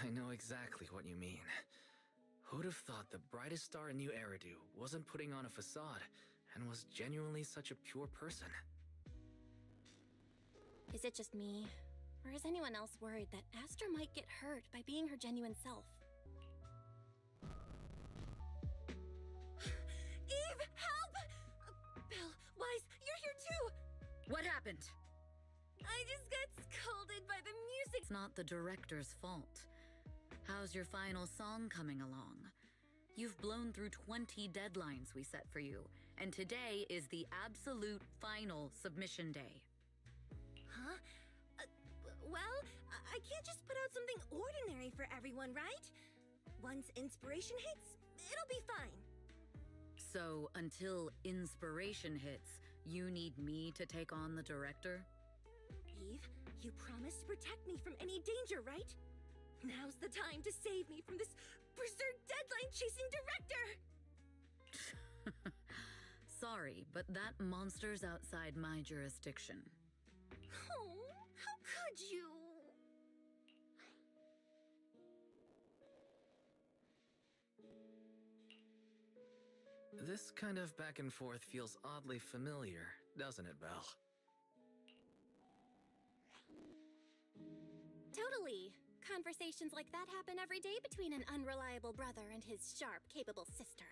I know exactly what you mean. Who'd have thought the brightest star in New Eridu wasn't putting on a facade and was genuinely such a pure person? Is it just me? Or is anyone else worried that Astra might get hurt by being her genuine self? Eve, help! Belle, Wise, you're here too! What happened? I just got scolded by the music. It's not the director's fault. How's your final song coming along? You've blown through 20 deadlines we set for you, and today is the absolute final submission day. Huh? Well, I can't just put out something ordinary for everyone, right? Once inspiration hits, it'll be fine. So, until inspiration hits, you need me to take on the director? Eve, you promised to protect me from any danger, right? Now's the time to save me from this berserk deadline-chasing director! Sorry, but that monster's outside my jurisdiction. Oh, how could you? This kind of back and forth feels oddly familiar, doesn't it, Belle? Totally. Conversations like that happen every day between an unreliable brother and his sharp, capable sister.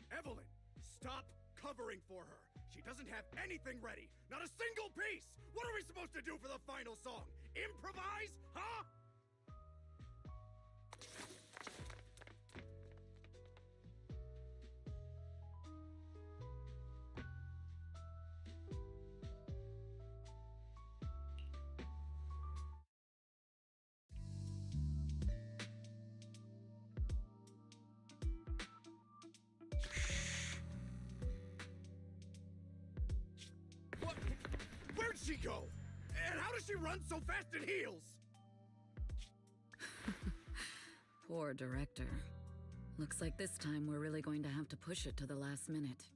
Evelyn, stop covering for her. She doesn't have anything ready. Not a single piece. What are we supposed to do for the final song? Improvise? Huh? she go? And how does she run so fast in heels? Poor director. Looks like this time we're really going to have to push it to the last minute.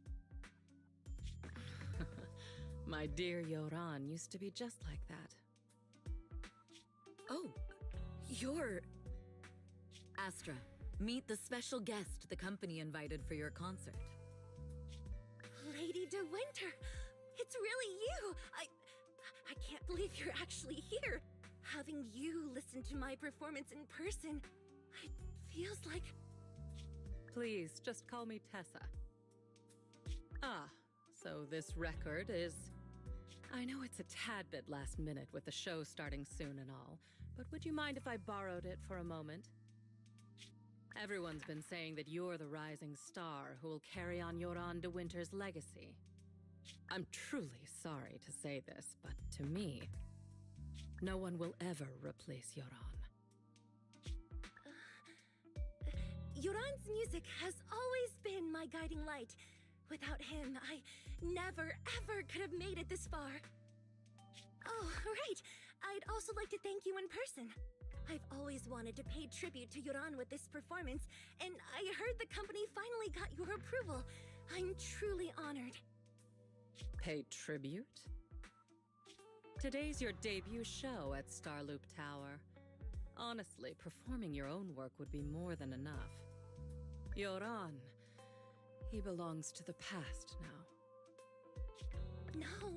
My dear Yoran used to be just like that. Oh, you're... Astra, meet the special guest the company invited for your concert. Lady De Winter, it's really you! I can't believe you're actually here. Having you listen to my performance in person, it feels like... Please, just call me Tessa. Ah, so this record is... I know it's a tad bit last minute with the show starting soon and all, but would you mind if I borrowed it for a moment? Everyone's been saying that you're the rising star who will carry on Yoran De Winter's legacy. I'm truly sorry to say this, but to me, no one will ever replace Yoran. Yoran's music has always been my guiding light. Without him, I never, ever could have made it this far. Oh, right. I'd also like to thank you in person. I've always wanted to pay tribute to Yoran with this performance, and I heard the company finally got your approval. I'm truly honored. Pay tribute? Today's your debut show at Starloop Tower. Honestly, performing your own work would be more than enough. Yoran, he belongs to the past now.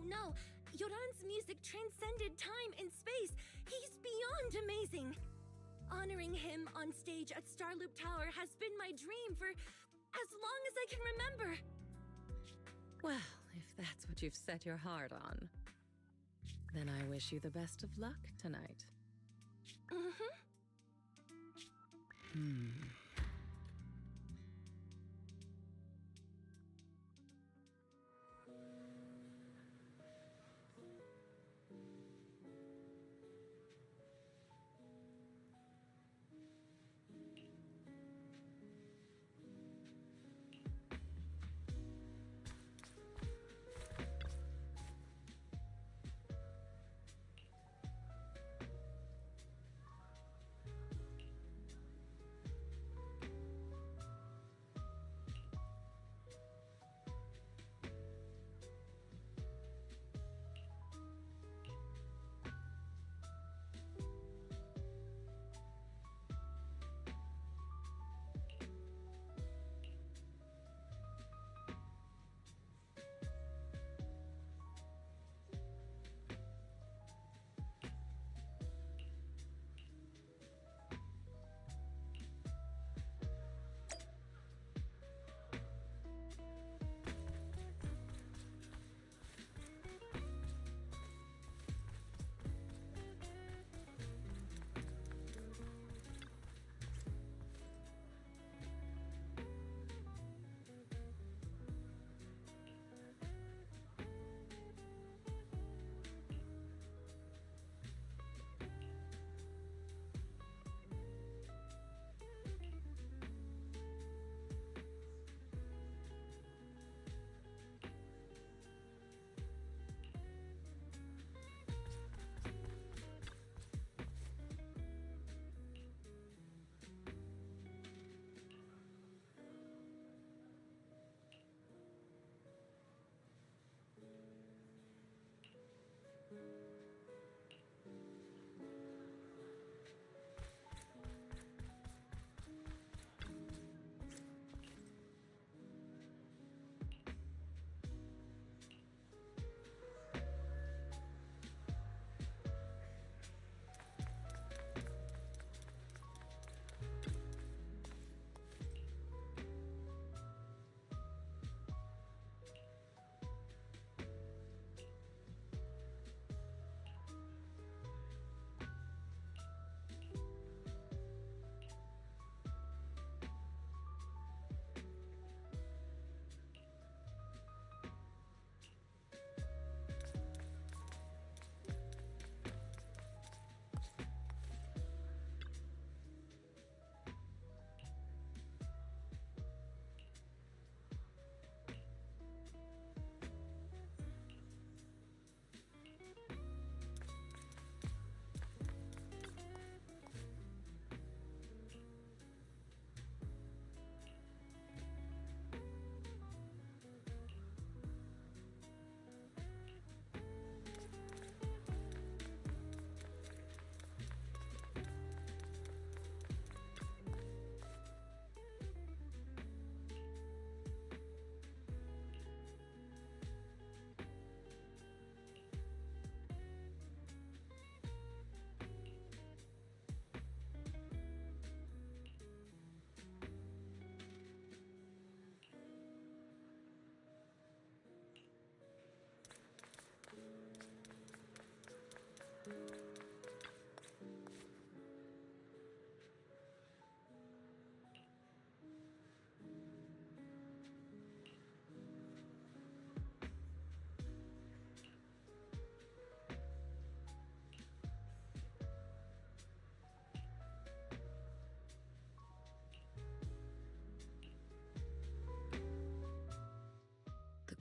No. Yoran's music transcended time and space. He's beyond amazing. Honoring him on stage at Starloop Tower has been my dream for as long as I can remember. Well, if that's what you've set your heart on, then I wish you the best of luck tonight.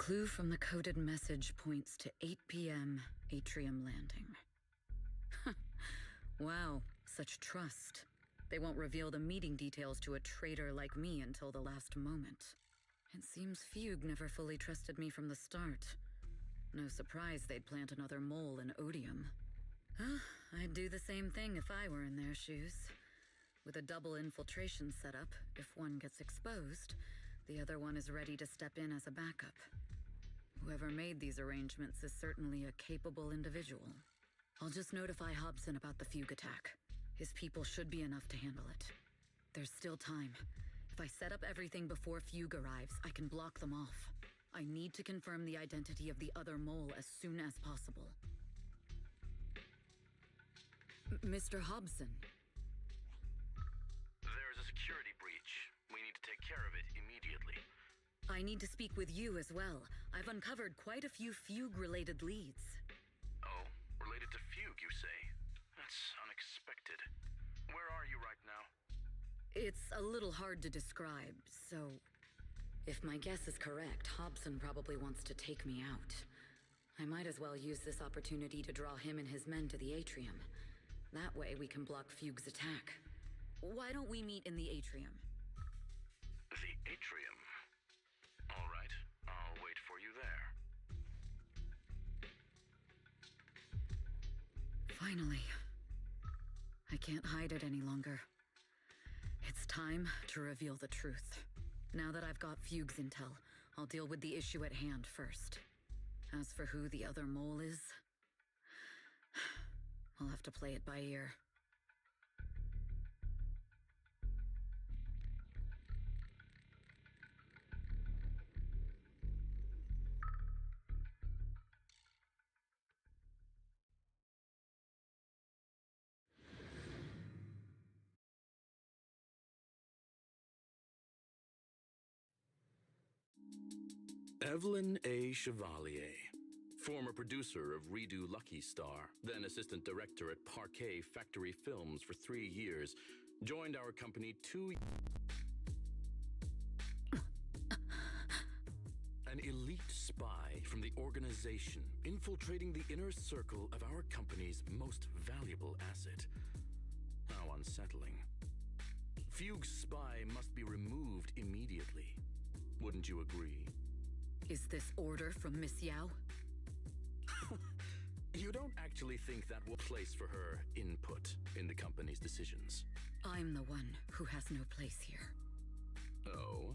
clue from the coded message points to 8 p.m. Atrium Landing. Wow, such trust. They won't reveal the meeting details to a traitor like me until the last moment. It seems Fugue never fully trusted me from the start. No surprise they'd plant another mole in Odium. I'd do the same thing if I were in their shoes. With a double infiltration setup, if one gets exposed, the other one is ready to step in as a backup. Whoever made these arrangements is certainly a capable individual. I'll just notify Hobson about the Fugue attack. His people should be enough to handle it. There's still time. If I set up everything before Fugue arrives, I can block them off. I need to confirm the identity of the other mole as soon as possible. Mr. Hobson. There's a security breach. We need to take care of it immediately. I need to speak with you as well. I've uncovered quite a few Fugue-related leads. Oh, related to Fugue, you say? That's unexpected. Where are you right now? It's a little hard to describe, so... If my guess is correct, Hobson probably wants to take me out. I might as well use this opportunity to draw him and his men to the atrium. That way we can block Fugue's attack. Why don't we meet in the atrium? The atrium? All right, I'll wait for you there. Finally. I can't hide it any longer. It's time to reveal the truth. Now that I've got Fugue's intel, I'll deal with the issue at hand first. As for who the other mole is, I'll have to play it by ear. Evelyn A. Chevalier, former producer of Redo Lucky Star, then assistant director at Parquet Factory Films for 3 years, joined our company 2 An elite spy from the organization infiltrating the inner circle of our company's most valuable asset. How unsettling. Fugue's spy must be removed immediately. Wouldn't you agree? Is this order from Miss Yao? You don't actually think that will place for her input in the company's decisions? I'm the one who has no place here. Oh?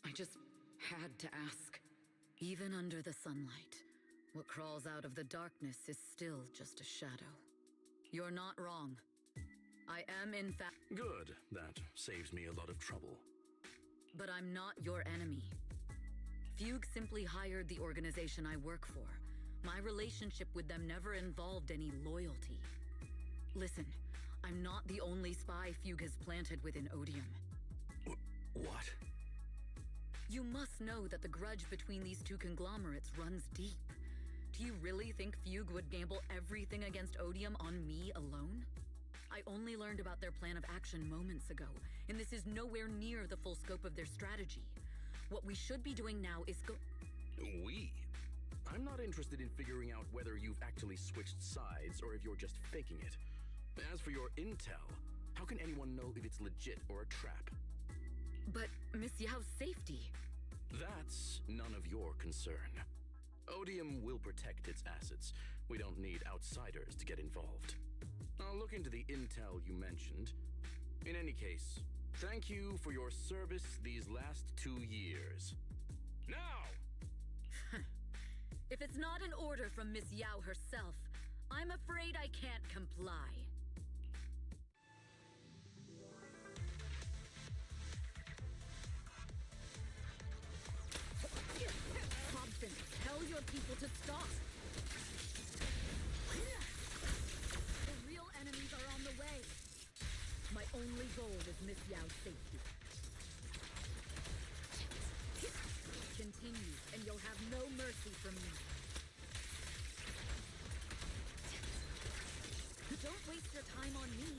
I just had to ask. Even under the sunlight, what crawls out of the darkness is still just a shadow. You're not wrong. I am in fact... Good. That saves me a lot of trouble. But I'm not your enemy. Fugue simply hired the organization I work for. My relationship with them never involved any loyalty. Listen, I'm not the only spy Fugue has planted within Odium. What? You must know that the grudge between these two conglomerates runs deep. Do you really think Fugue would gamble everything against Odium on me alone? I only learned about their plan of action moments ago, and this is nowhere near the full scope of their strategy. What we should be doing now is We? I'm not interested in figuring out whether you've actually switched sides or if you're just faking it. As for your intel, how can anyone know if it's legit or a trap? But Miss Yao's safety... That's none of your concern. Odium will protect its assets. We don't need outsiders to get involved. I'll look into the intel you mentioned. In any case, thank you for your service these last 2 years. Now! If it's not an order from Miss Yao herself, I'm afraid I can't comply. Hobson, tell your people to stop! The real enemies are on the way. My only goal is Miss Yao's safety. Continue, and you'll have no mercy from me. Don't waste your time on me.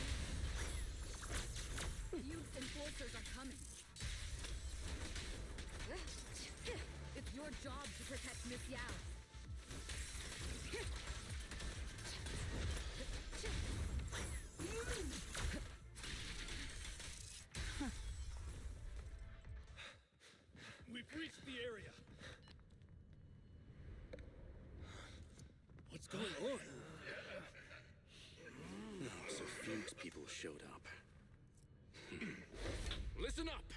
Fugue's enforcers are coming. job to protect Miss Yao. We've reached the area. What's going on? So Fugue's people showed up. Listen up!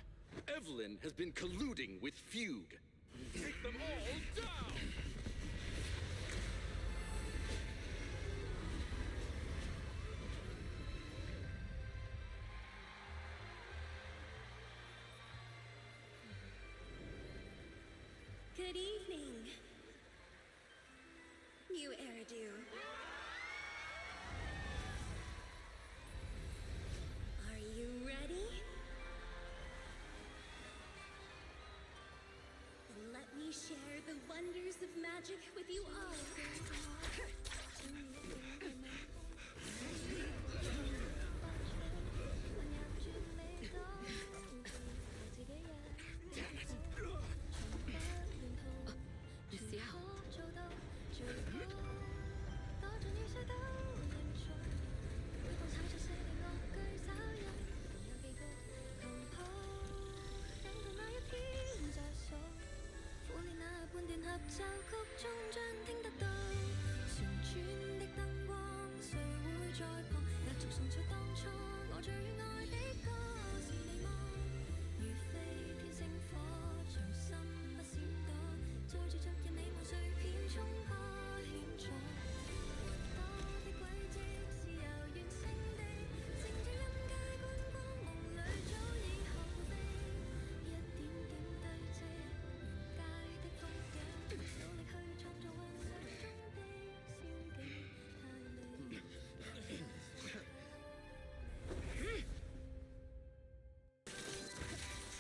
Evelyn has been colluding with Fugue. Take them all down! Good evening. New Eridu. Are you ready? Then let me share the wonders of magic with you all. Miss Yao.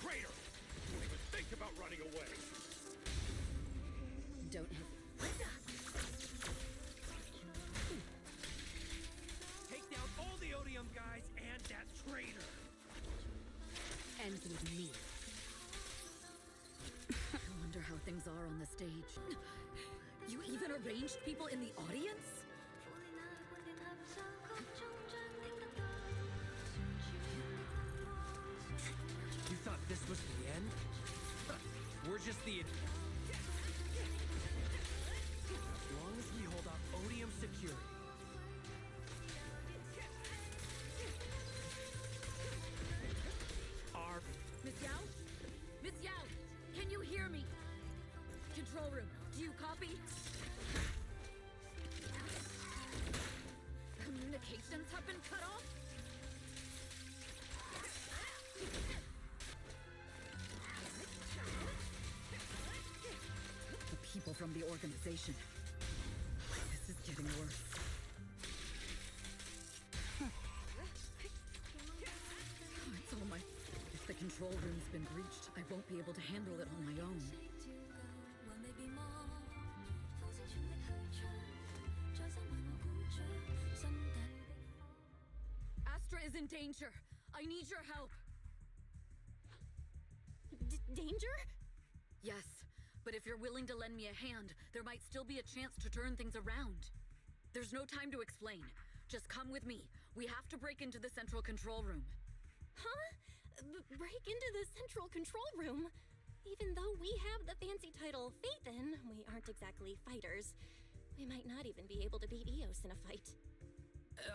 Traitor! Don't even think about running away! Don't have. Take down all the Odium guys and that traitor! Ends with me. I wonder how things are on the stage. You even arranged people in the audience? You thought this was the end? We're just the... As long as we hold up Odium security. Our... Miss Yao? Miss Yao, can you hear me? Control room, do you copy? Communications have been cut off? The people from the organization. This is getting worse. It's all my... If the control room's been breached, I won't be able to handle it on my own. Astra is in danger. I need your help. Danger? Yes, but if you're willing to lend me a hand, there might still be a chance to turn things around. There's no time to explain. Just come with me. We have to break into the central control room. Huh? Break into the central control room? Even though we have the fancy title Phaethon, we aren't exactly fighters. We might not even be able to beat Eos in a fight.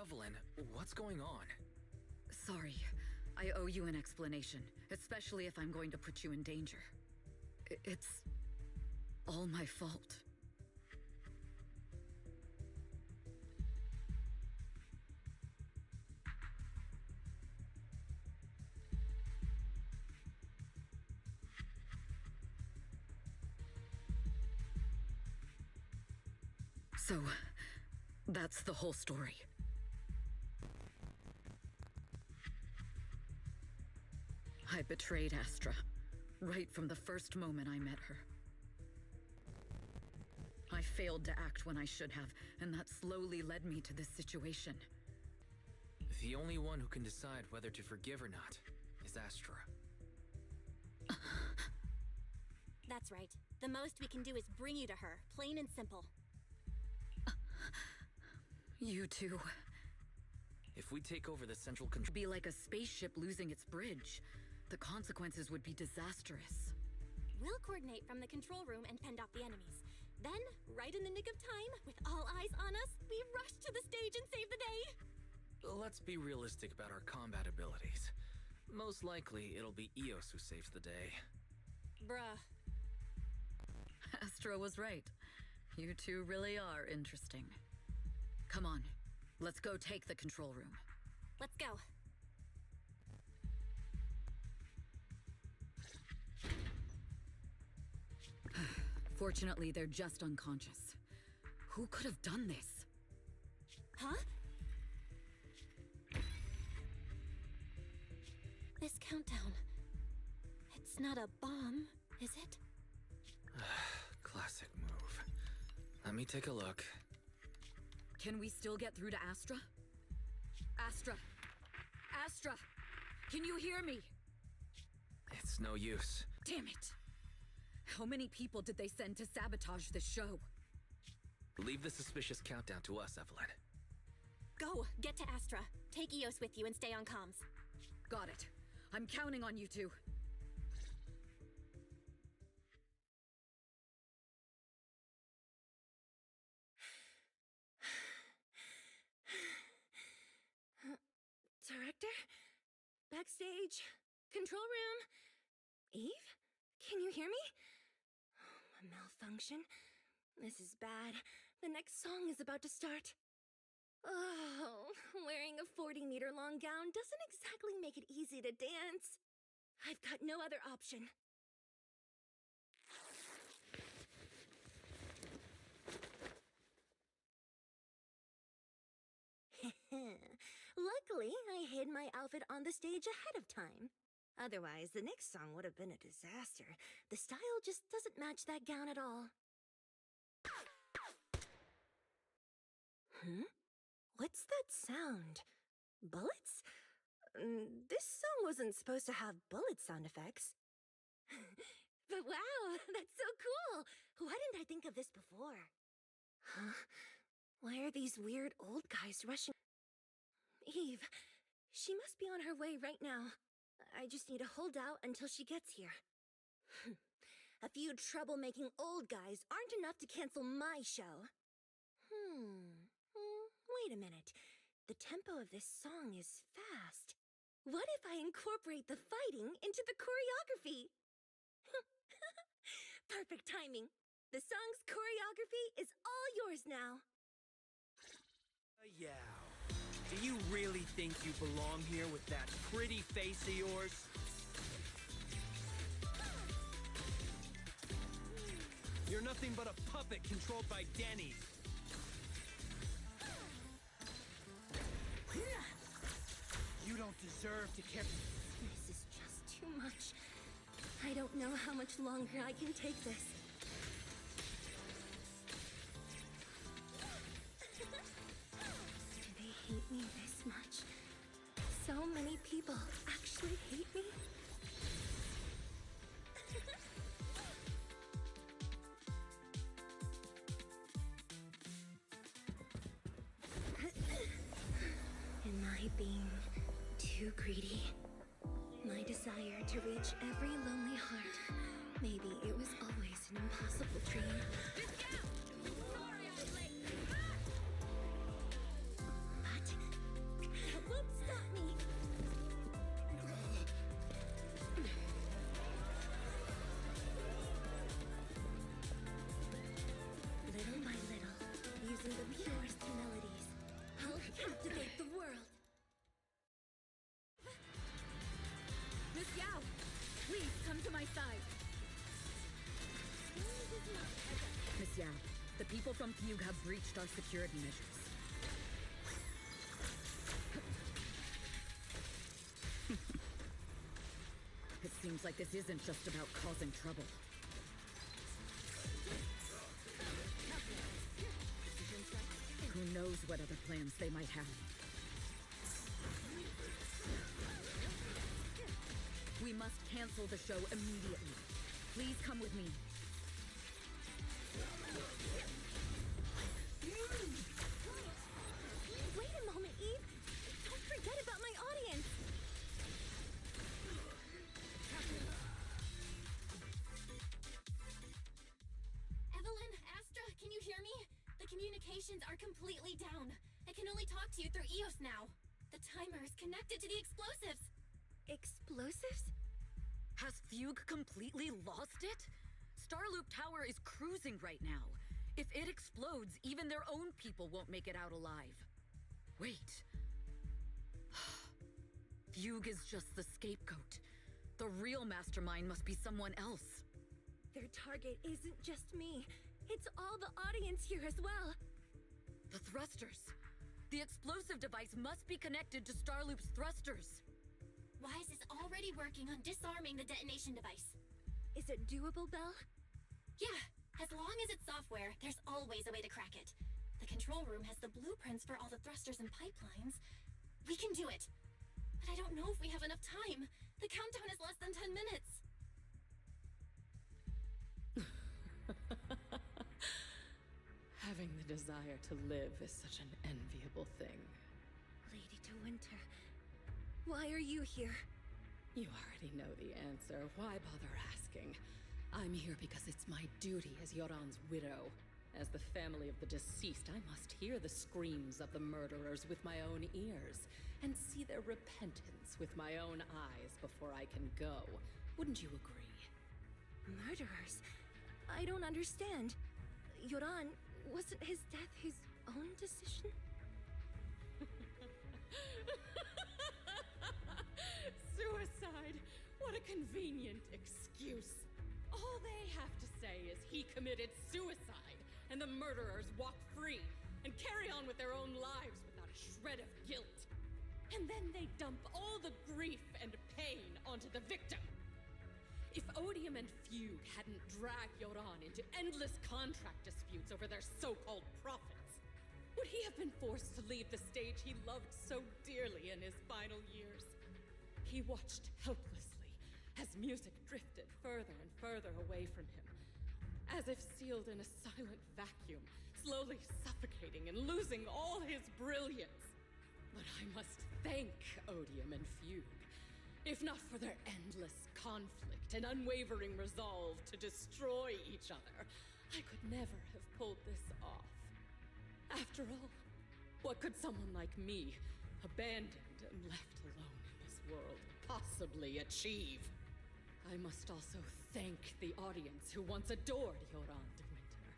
Evelyn, what's going on? Sorry. I owe you an explanation, especially if I'm going to put you in danger. It's all my fault. So, that's the whole story. I betrayed Astra, right from the first moment I met her. I failed to act when I should have, and that slowly led me to this situation. The only one who can decide whether to forgive or not is Astra. That's right. The most we can do is bring you to her, plain and simple. You two. If we take over the central control... Be like a spaceship losing its bridge. The consequences would be disastrous. We'll coordinate from the control room and fend off the enemies. Then, right in the nick of time, with all eyes on us, we rush to the stage and save the day! Let's be realistic about our combat abilities. Most likely, it'll be Eos who saves the day. Bruh. Astra was right. You two really are interesting. Come on, let's go take the control room. Let's go. Fortunately, they're just unconscious. Who could have done this? Huh? This countdown... It's not a bomb, is it? Classic move. Let me take a look. Can we still get through to Astra? Astra! Astra! Can you hear me? It's no use. Damn it! How many people did they send to sabotage this show? Leave the suspicious countdown to us, Evelyn. Go! Get to Astra. Take Eos with you and stay on comms. Got it. I'm counting on you two. Director? Backstage? Control room? Eve? Can you hear me? A malfunction? This is bad. The next song is about to start. Oh, wearing a 40-meter-long gown doesn't exactly make it easy to dance. I've got no other option. Luckily, I hid my outfit on the stage ahead of time. Otherwise, the next song would have been a disaster. The style just doesn't match that gown at all. What's that sound? Bullets? This song wasn't supposed to have bullet sound effects. But wow, that's so cool! Why didn't I think of this before? Huh? Why are these weird old guys rushing? Eve, she must be on her way right now. I just need to hold out until she gets here. A few troublemaking old guys aren't enough to cancel my show. Wait a minute. The tempo of this song is fast. What if I incorporate the fighting into the choreography? Perfect timing. The song's choreography is all yours now. Yeah. Do you really think you belong here with that pretty face of yours? You're nothing but a puppet controlled by Denny. You don't deserve to carry... This is just too much. I don't know how much longer I can take this. Do they hate me this much? So many people actually hate me? Am I being too greedy? My desire to reach every lonely heart. Maybe it was always an impossible dream. But that won't stop me. Little by little, using the purest melodies, I'll captivate the world. Miss Yao! Please, come to my side! Miss Yao, the people from Fugue have breached our security measures. It seems like this isn't just about causing trouble. Who knows what other plans they might have. We must cancel the show immediately. Please come with me. My communications are completely down. I can only talk to you through EOS now. The timer is connected to the explosives. Explosives? Has Fugue completely lost it? Starloop Tower is cruising right now. If it explodes, even their own people won't make it out alive. Wait. Fugue is just the scapegoat. The real mastermind must be someone else. Their target isn't just me. It's all the audience here as well. The thrusters. The explosive device must be connected to Starloop's thrusters. Wise is already working on disarming the detonation device. Is it doable, Belle? Yeah, as long as it's software, there's always a way to crack it. The control room has the blueprints for all the thrusters and pipelines. We can do it. But I don't know if we have enough time. The countdown is less than 10 minutes. Having the desire to live is such an enviable thing. Lady De Winter, why are you here? You already know the answer. Why bother asking? I'm here because it's my duty as Yoran's widow. As the family of the deceased, I must hear the screams of the murderers with my own ears, and see their repentance with my own eyes before I can go. Wouldn't you agree? Murderers? I don't understand. Yoran, wasn't his death his own decision? Suicide! What a convenient excuse. All they have to say is he committed suicide, and the murderers walk free and carry on with their own lives without a shred of guilt. And then they dump all the grief and pain onto the victim. If Odium and Fugue hadn't dragged Yoran into endless contract disputes over their so-called profits, would he have been forced to leave the stage he loved so dearly in his final years? He watched helplessly as music drifted further and further away from him, as if sealed in a silent vacuum, slowly suffocating and losing all his brilliance. But I must thank Odium and Fugue. If not for their endless conflict and unwavering resolve to destroy each other, I could never have pulled this off. After all, what could someone like me, abandoned and left alone in this world, possibly achieve? I must also thank the audience who once adored Yoran de Winter.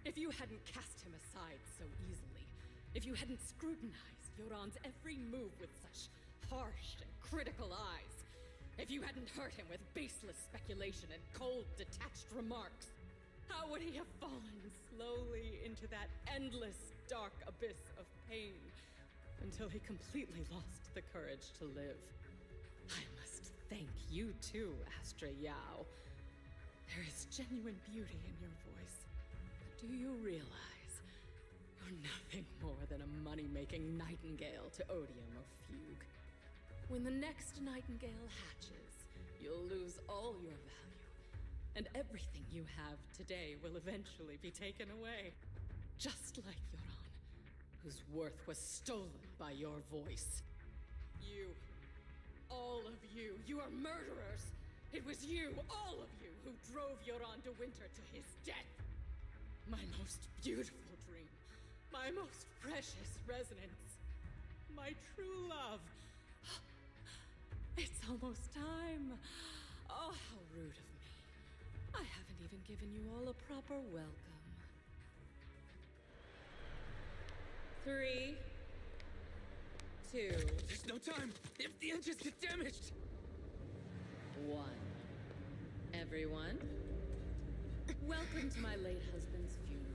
If you hadn't cast him aside so easily, if you hadn't scrutinized Yoran's every move with such harsh and critical eyes, if you hadn't hurt him with baseless speculation and cold, detached remarks, how would he have fallen slowly into that endless, dark abyss of pain until he completely lost the courage to live? I must thank you too, Astra Yao. There is genuine beauty in your voice. But do you realize you're nothing more than a money-making nightingale to Odium or Fugue? When the next nightingale hatches, you'll lose all your value, and everything you have today will eventually be taken away. Just like Yoran, whose worth was stolen by your voice. You, all of you, you are murderers! It was you, all of you, who drove Yoran de Winter to his death! My most beautiful dream, my most precious resonance, my true love. It's almost time. Oh, how rude of me. I haven't even given you all a proper welcome. 3, 2, There's no time! If the engines get damaged! 1. Everyone, welcome to my late husband's funeral.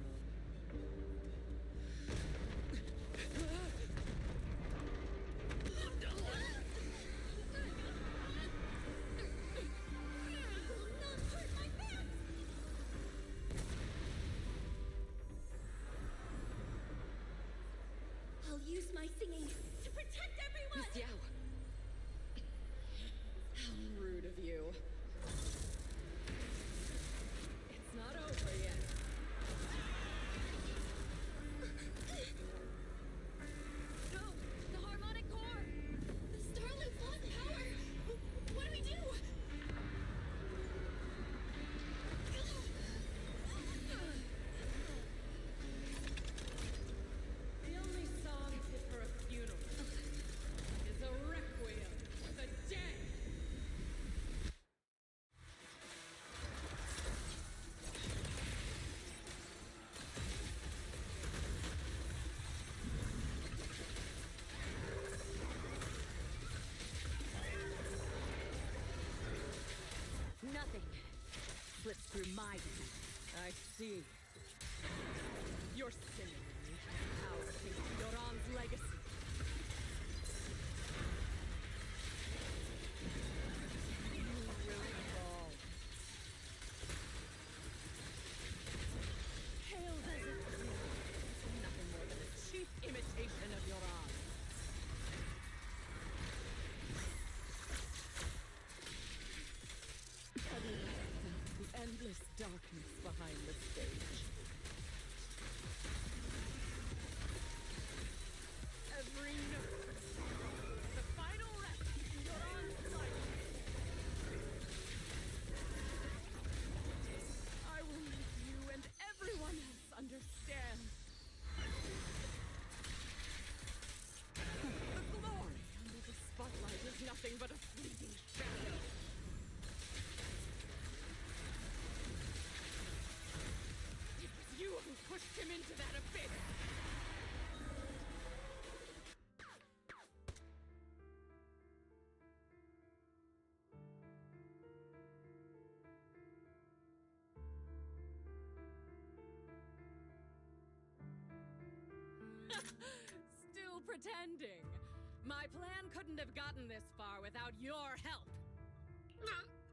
I'll use my singing to protect everyone! Miss Yao. How rude of you. It's not over yet. No! The harmonic core! The Starloop lost power! What do we do? my defense. I see. You're seemingly power to Yoran's legacy. You will fall. Hail Desert Queen. Nothing more than a cheap imitation of Yoran. Everyone felt the endless darkness behind the stage. Every note. The final rest in Yoran's life. I will make you and everyone else understand. The glory under the spotlight is nothing but a fleeting shadow. It was you who pushed him into that abyss. Still pretending. My plan couldn't have gotten this far without your help.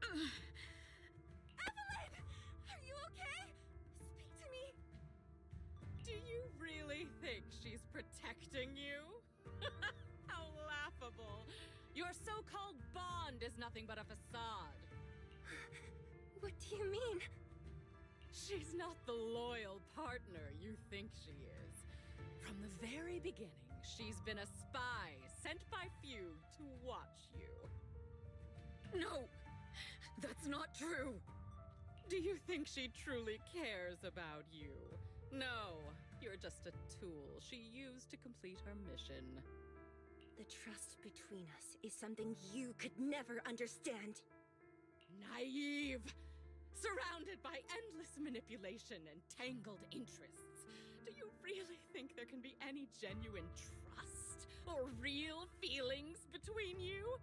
Evelyn! Are you okay? Speak to me. Do you really think she's protecting you? How laughable. Your so-called bond is nothing but a facade. What do you mean? She's not the loyal partner you think she is. From the very beginning, she's been a spy sent by few to watch you. No! That's not true! Do you think she truly cares about you? No, you're just a tool she used to complete her mission. The trust between us is something you could never understand. Naive! Surrounded by endless manipulation and tangled interests. Do you really think there can be any genuine trust or real feelings between you?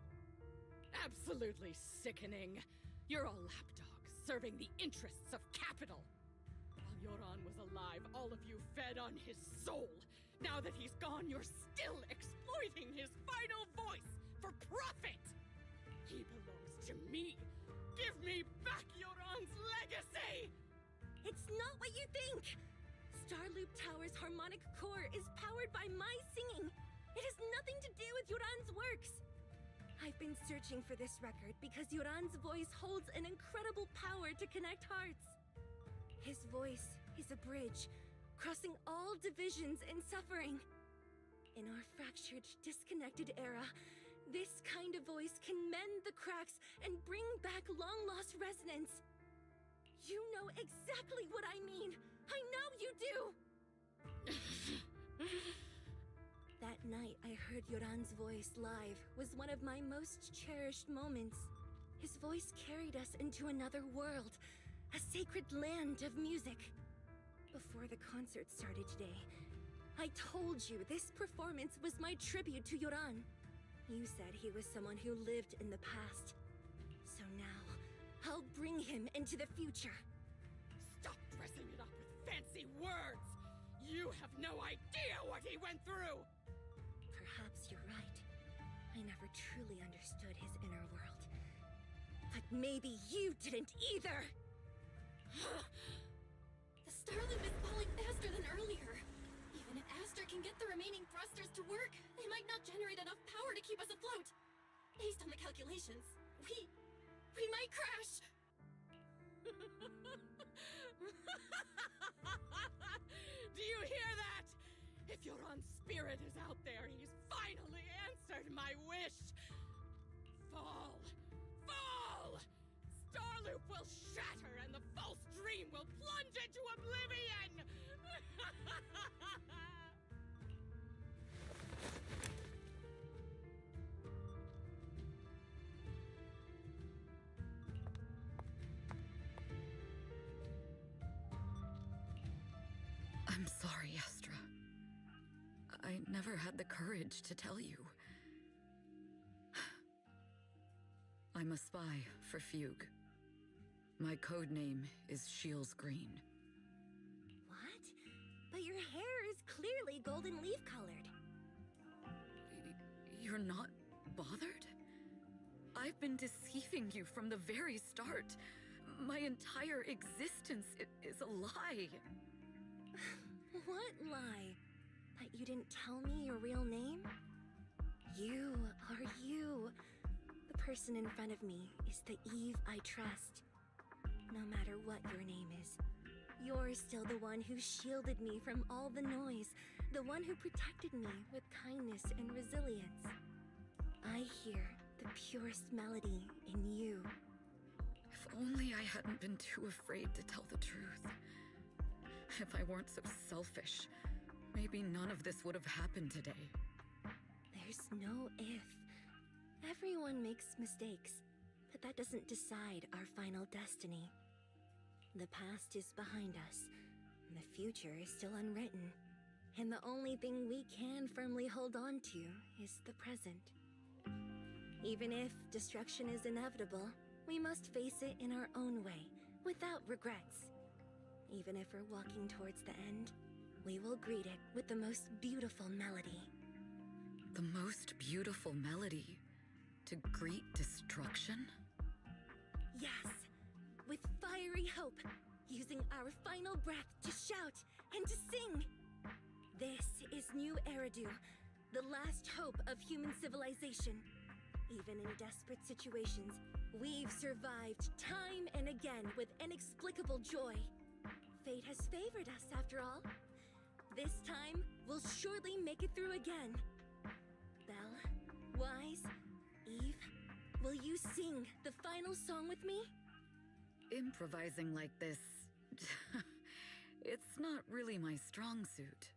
Absolutely sickening. You're a lapdog serving the interests of capital. While Yoran was alive, all of you fed on his soul. Now that he's gone, you're still exploiting his final voice for profit. He belongs to me. Give me back Yoran's legacy! It's not what you think! Starloop Tower's harmonic core is powered by my singing. It has nothing to do with Yoran's works. I've been searching for this record because Yoran's voice holds an incredible power to connect hearts. His voice is a bridge, crossing all divisions and suffering. In our fractured, disconnected era, this kind of voice can mend the cracks and bring back long-lost resonance. You know exactly what I mean. I know you do! That night I heard Yoran's voice live was one of my most cherished moments. His voice carried us into another world, a sacred land of music. Before the concert started today, I told you this performance was my tribute to Yoran. You said he was someone who lived in the past. So now, I'll bring him into the future. Stop dressing it up with fancy words! You have no idea what he went through! Perhaps you're right. I never truly understood his inner world. But maybe you didn't either! The Starloop is falling faster than earlier. Even if Aster can get the remaining thrusters to work, they might not generate enough power to keep us afloat. Based on the calculations, we might crash. Do you hear that? If Yoran's spirit is out there, he's finally answered my wish. Fall! Fall! Starloop will shatter and the false dream will plunge into oblivion! I'm sorry, Astra. I never had the courage to tell you. I'm a spy for Fugue. My code name is Shields Green. What? But your hair is clearly golden leaf colored. You're not bothered? I've been deceiving you from the very start. My entire existence is a lie. What lie? That you didn't tell me your real name? You are you. The person in front of me is the Eve I trust. No matter what your name is, you're still the one who shielded me from all the noise, the one who protected me with kindness and resilience. I hear the purest melody in you. If only I hadn't been too afraid to tell the truth. If I weren't so selfish, maybe none of this would have happened today. There's no if. Everyone makes mistakes, but that doesn't decide our final destiny. The past is behind us, and the future is still unwritten. And the only thing we can firmly hold on to is the present. Even if destruction is inevitable, we must face it in our own way, without regrets. Even if we're walking towards the end, we will greet it with the most beautiful melody. The most beautiful melody? To greet destruction? Yes, with fiery hope, using our final breath to shout and to sing. This is New Eridu, the last hope of human civilization. Even in desperate situations, we've survived time and again with inexplicable joy. Fate has favored us after all. This time, we'll surely make it through again. Belle, Wise, Eve, will you sing the final song with me? Improvising like this... it's not really my strong suit.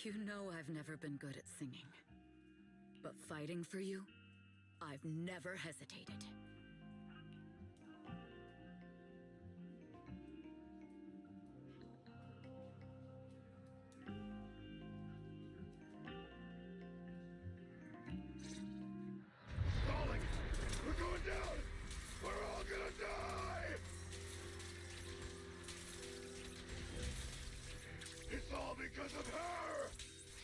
You know I've never been good at singing. But fighting for you, I've never hesitated. Falling! We're going down! We're all gonna die! It's all because of her!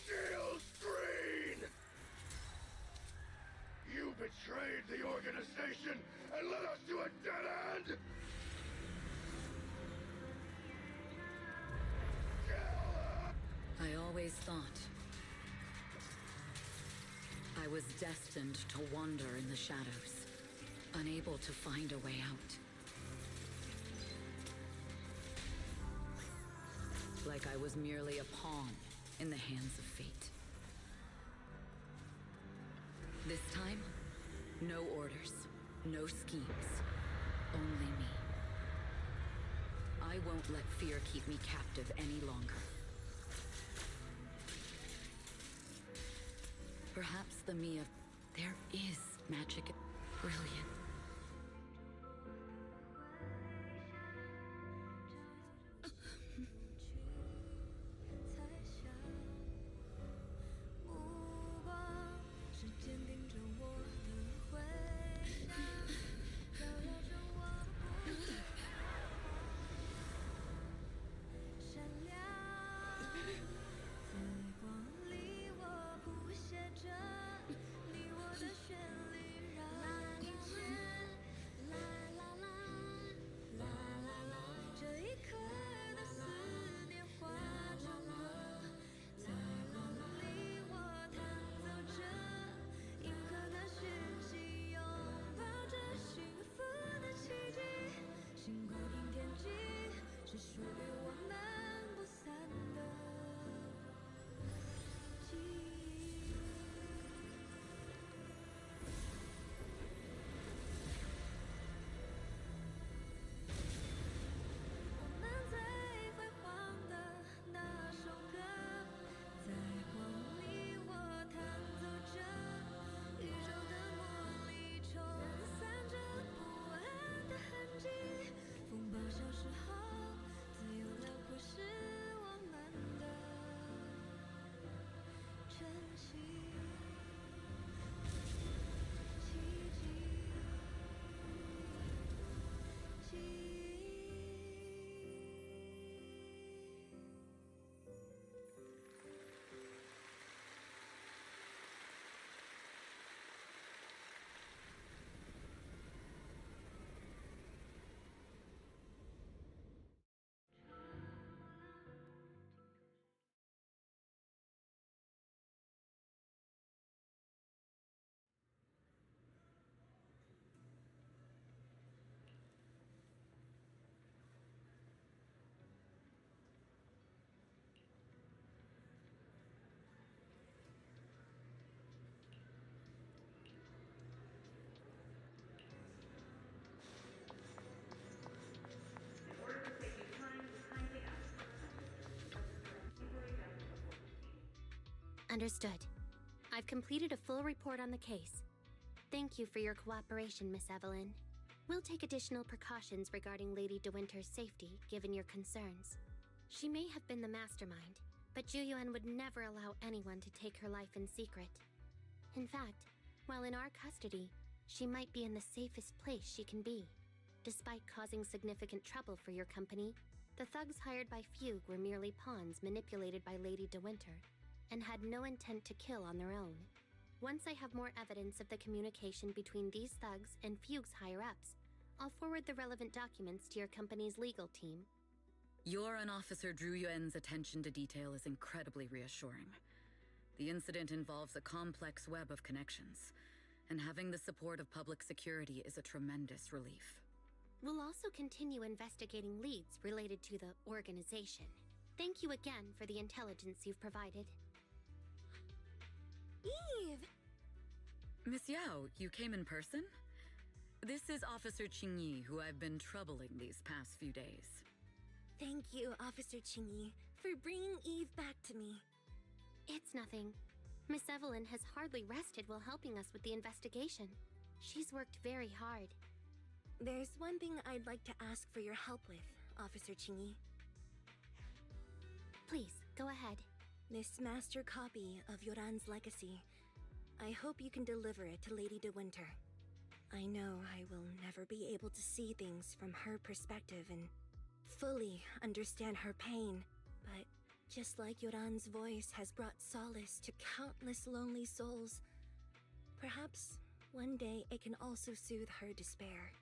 Shields Green! You betrayed the organization and led us to a dead end! Kill her! I always thought I was destined to wander in the shadows, unable to find a way out. Like I was merely a pawn in the hands of fate. This time, no orders, no schemes, only me. I won't let fear keep me captive any longer. Perhaps the Mia... there is magic. Brilliant. Understood. I've completed a full report on the case. Thank you for your cooperation, Miss Evelyn. We'll take additional precautions regarding Lady De Winter's safety, given your concerns. She may have been the mastermind, but Juyuan would never allow anyone to take her life in secret. In fact, while in our custody, she might be in the safest place she can be. Despite causing significant trouble for your company, the thugs hired by Fugue were merely pawns manipulated by Lady De Winter, and had no intent to kill on their own. Once I have more evidence of the communication between these thugs and Fugue's higher-ups, I'll forward the relevant documents to your company's legal team. Your and Officer Zhu Yuan's attention to detail is incredibly reassuring. The incident involves a complex web of connections, and having the support of public security is a tremendous relief. We'll also continue investigating leads related to the organization. Thank you again for the intelligence you've provided. Eve! Miss Yao, you came in person? This is Officer Qingyi, who I've been troubling these past few days. Thank you, Officer Qingyi, for bringing Eve back to me. It's nothing. Miss Evelyn has hardly rested while helping us with the investigation. She's worked very hard. There's one thing I'd like to ask for your help with, Officer Qingyi. Please, go ahead. This master copy of Yoran's legacy. I hope you can deliver it to Lady De Winter. I know I will never be able to see things from her perspective and fully understand her pain, but just like Yoran's voice has brought solace to countless lonely souls, perhaps one day it can also soothe her despair.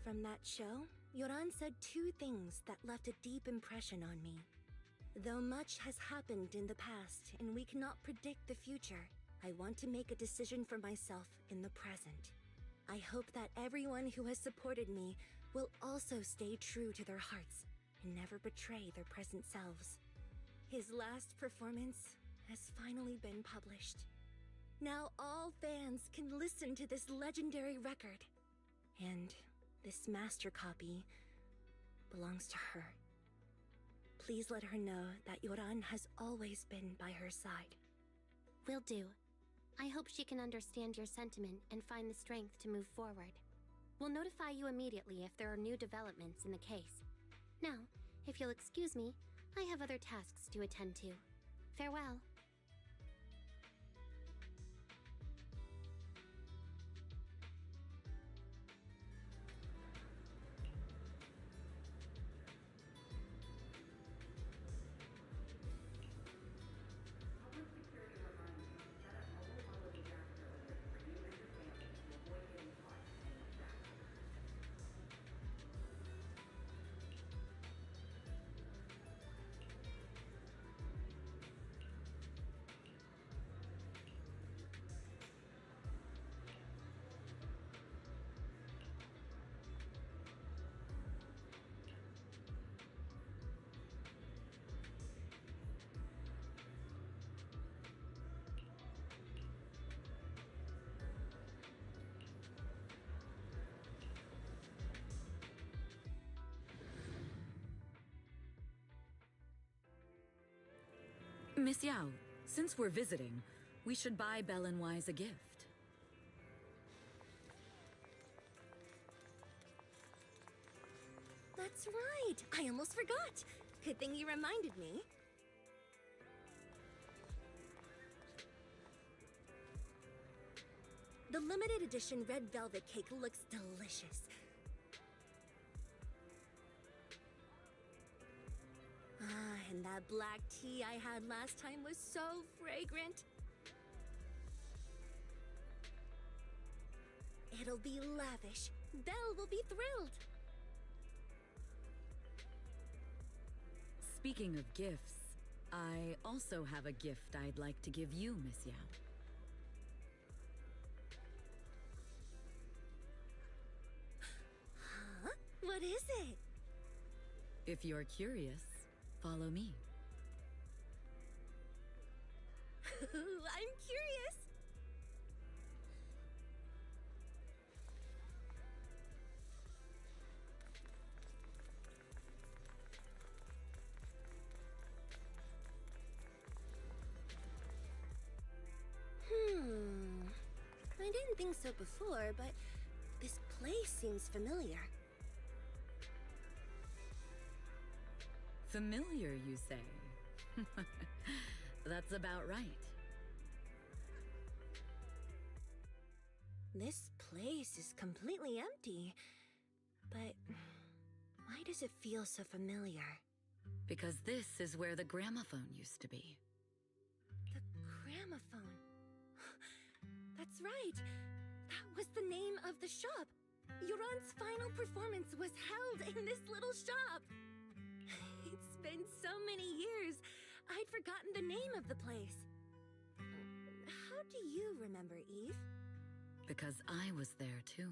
From that show, Yoran said two things that left a deep impression on me. Though much has happened in the past and we cannot predict the future, I want to make a decision for myself in the present. I hope that everyone who has supported me will also stay true to their hearts and never betray their present selves. His last performance has finally been published. Now all fans can listen to this legendary record. And this master copy belongs to her. Please let her know that Yoran has always been by her side. Will do. I hope she can understand your sentiment and find the strength to move forward. We'll notify you immediately if there are new developments in the case. Now, if you'll excuse me, I have other tasks to attend to. Farewell. Miss Yao, since we're visiting, we should buy Belle and Wise a gift. That's right! I almost forgot! Good thing you reminded me. The limited edition red velvet cake looks delicious. Ah, and that black tea I had last time was so fragrant. It'll be lavish. Belle will be thrilled. Speaking of gifts, I also have a gift I'd like to give you, Miss Yao. Huh? What is it? If you're curious, follow me. I'm curious. think so before, but this place seems familiar. Familiar, you say? That's about right. This place is completely empty. But why does it feel so familiar? Because this is where the gramophone used to be. The gramophone. That's right. That was the name of the shop. Yoran's final performance was held in this little shop. It's been so many years, I'd forgotten the name of the place. How do you remember, Eve? Because I was there too.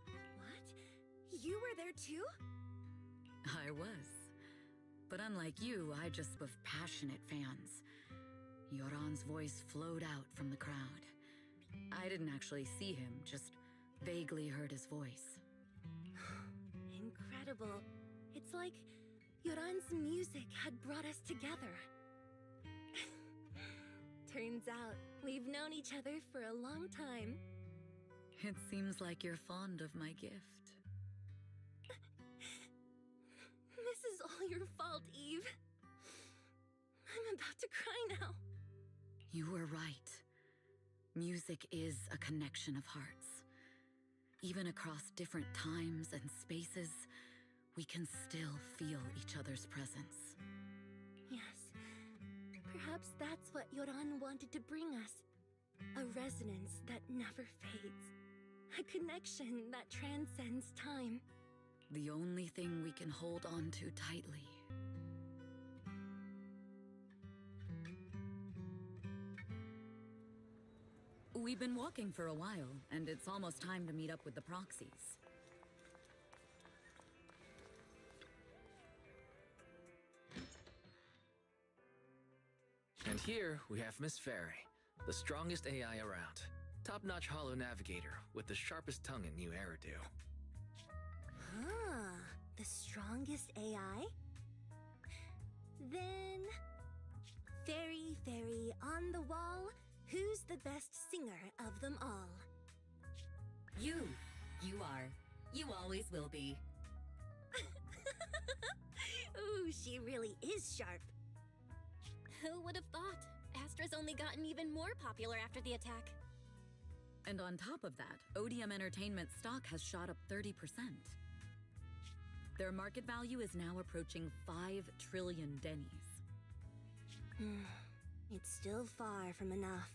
What? You were there too? I was. But unlike you, I just was passionate fans. Yoran's voice flowed out from the crowd. I didn't actually see him, just vaguely heard his voice. Incredible. It's like Yoran's music had brought us together. Turns out, we've known each other for a long time. It seems like you're fond of my gift. This is all your fault, Eve. I'm about to cry now. You were right. Music is a connection of hearts. Even across different times and spaces, we can still feel each other's presence. Yes. Perhaps that's what Yoran wanted to bring us. A resonance that never fades. A connection that transcends time. The only thing we can hold on to tightly. We've been walking for a while, and it's almost time to meet up with the proxies. And here we have Miss Fairy, the strongest AI around. Top-notch holo navigator with the sharpest tongue in new Eridu. Ah, the strongest AI? Then... Fairy, on the wall, who's the best singer of them all? You. You are. You always will be. Ooh, she really is sharp. Who would have thought? Astra's only gotten even more popular after the attack. And on top of that, Odium Entertainment stock has shot up 30%. Their market value is now approaching 5 trillion dennies. It's still far from enough.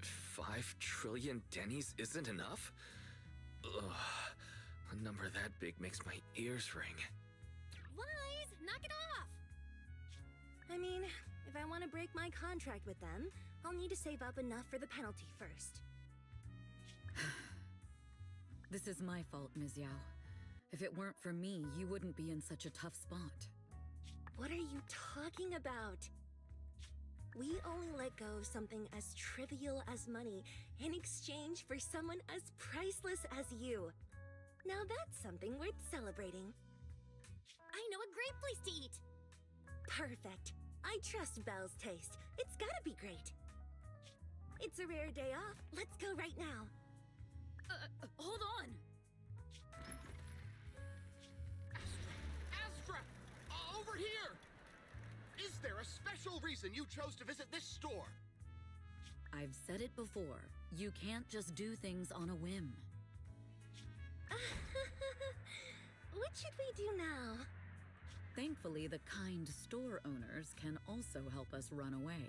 5 trillion dennies isn't enough? Ugh, a number that big makes my ears ring. Wise, knock it off! I mean, if I want to break my contract with them, I'll need to save up enough for the penalty first. This is my fault, Ms. Yao. If it weren't for me, you wouldn't be in such a tough spot. What are you talking about? We only let go of something as trivial as money in exchange for someone as priceless as you. Now that's something worth celebrating. I know a great place to eat! Perfect. I trust Belle's taste. It's gotta be great. It's a rare day off. Let's go right now. Hold on! Astra! Over here! Is there a special reason you chose to visit this store? I've said it before. You can't just do things on a whim. What should we do now? Thankfully, the kind store owners can also help us run away.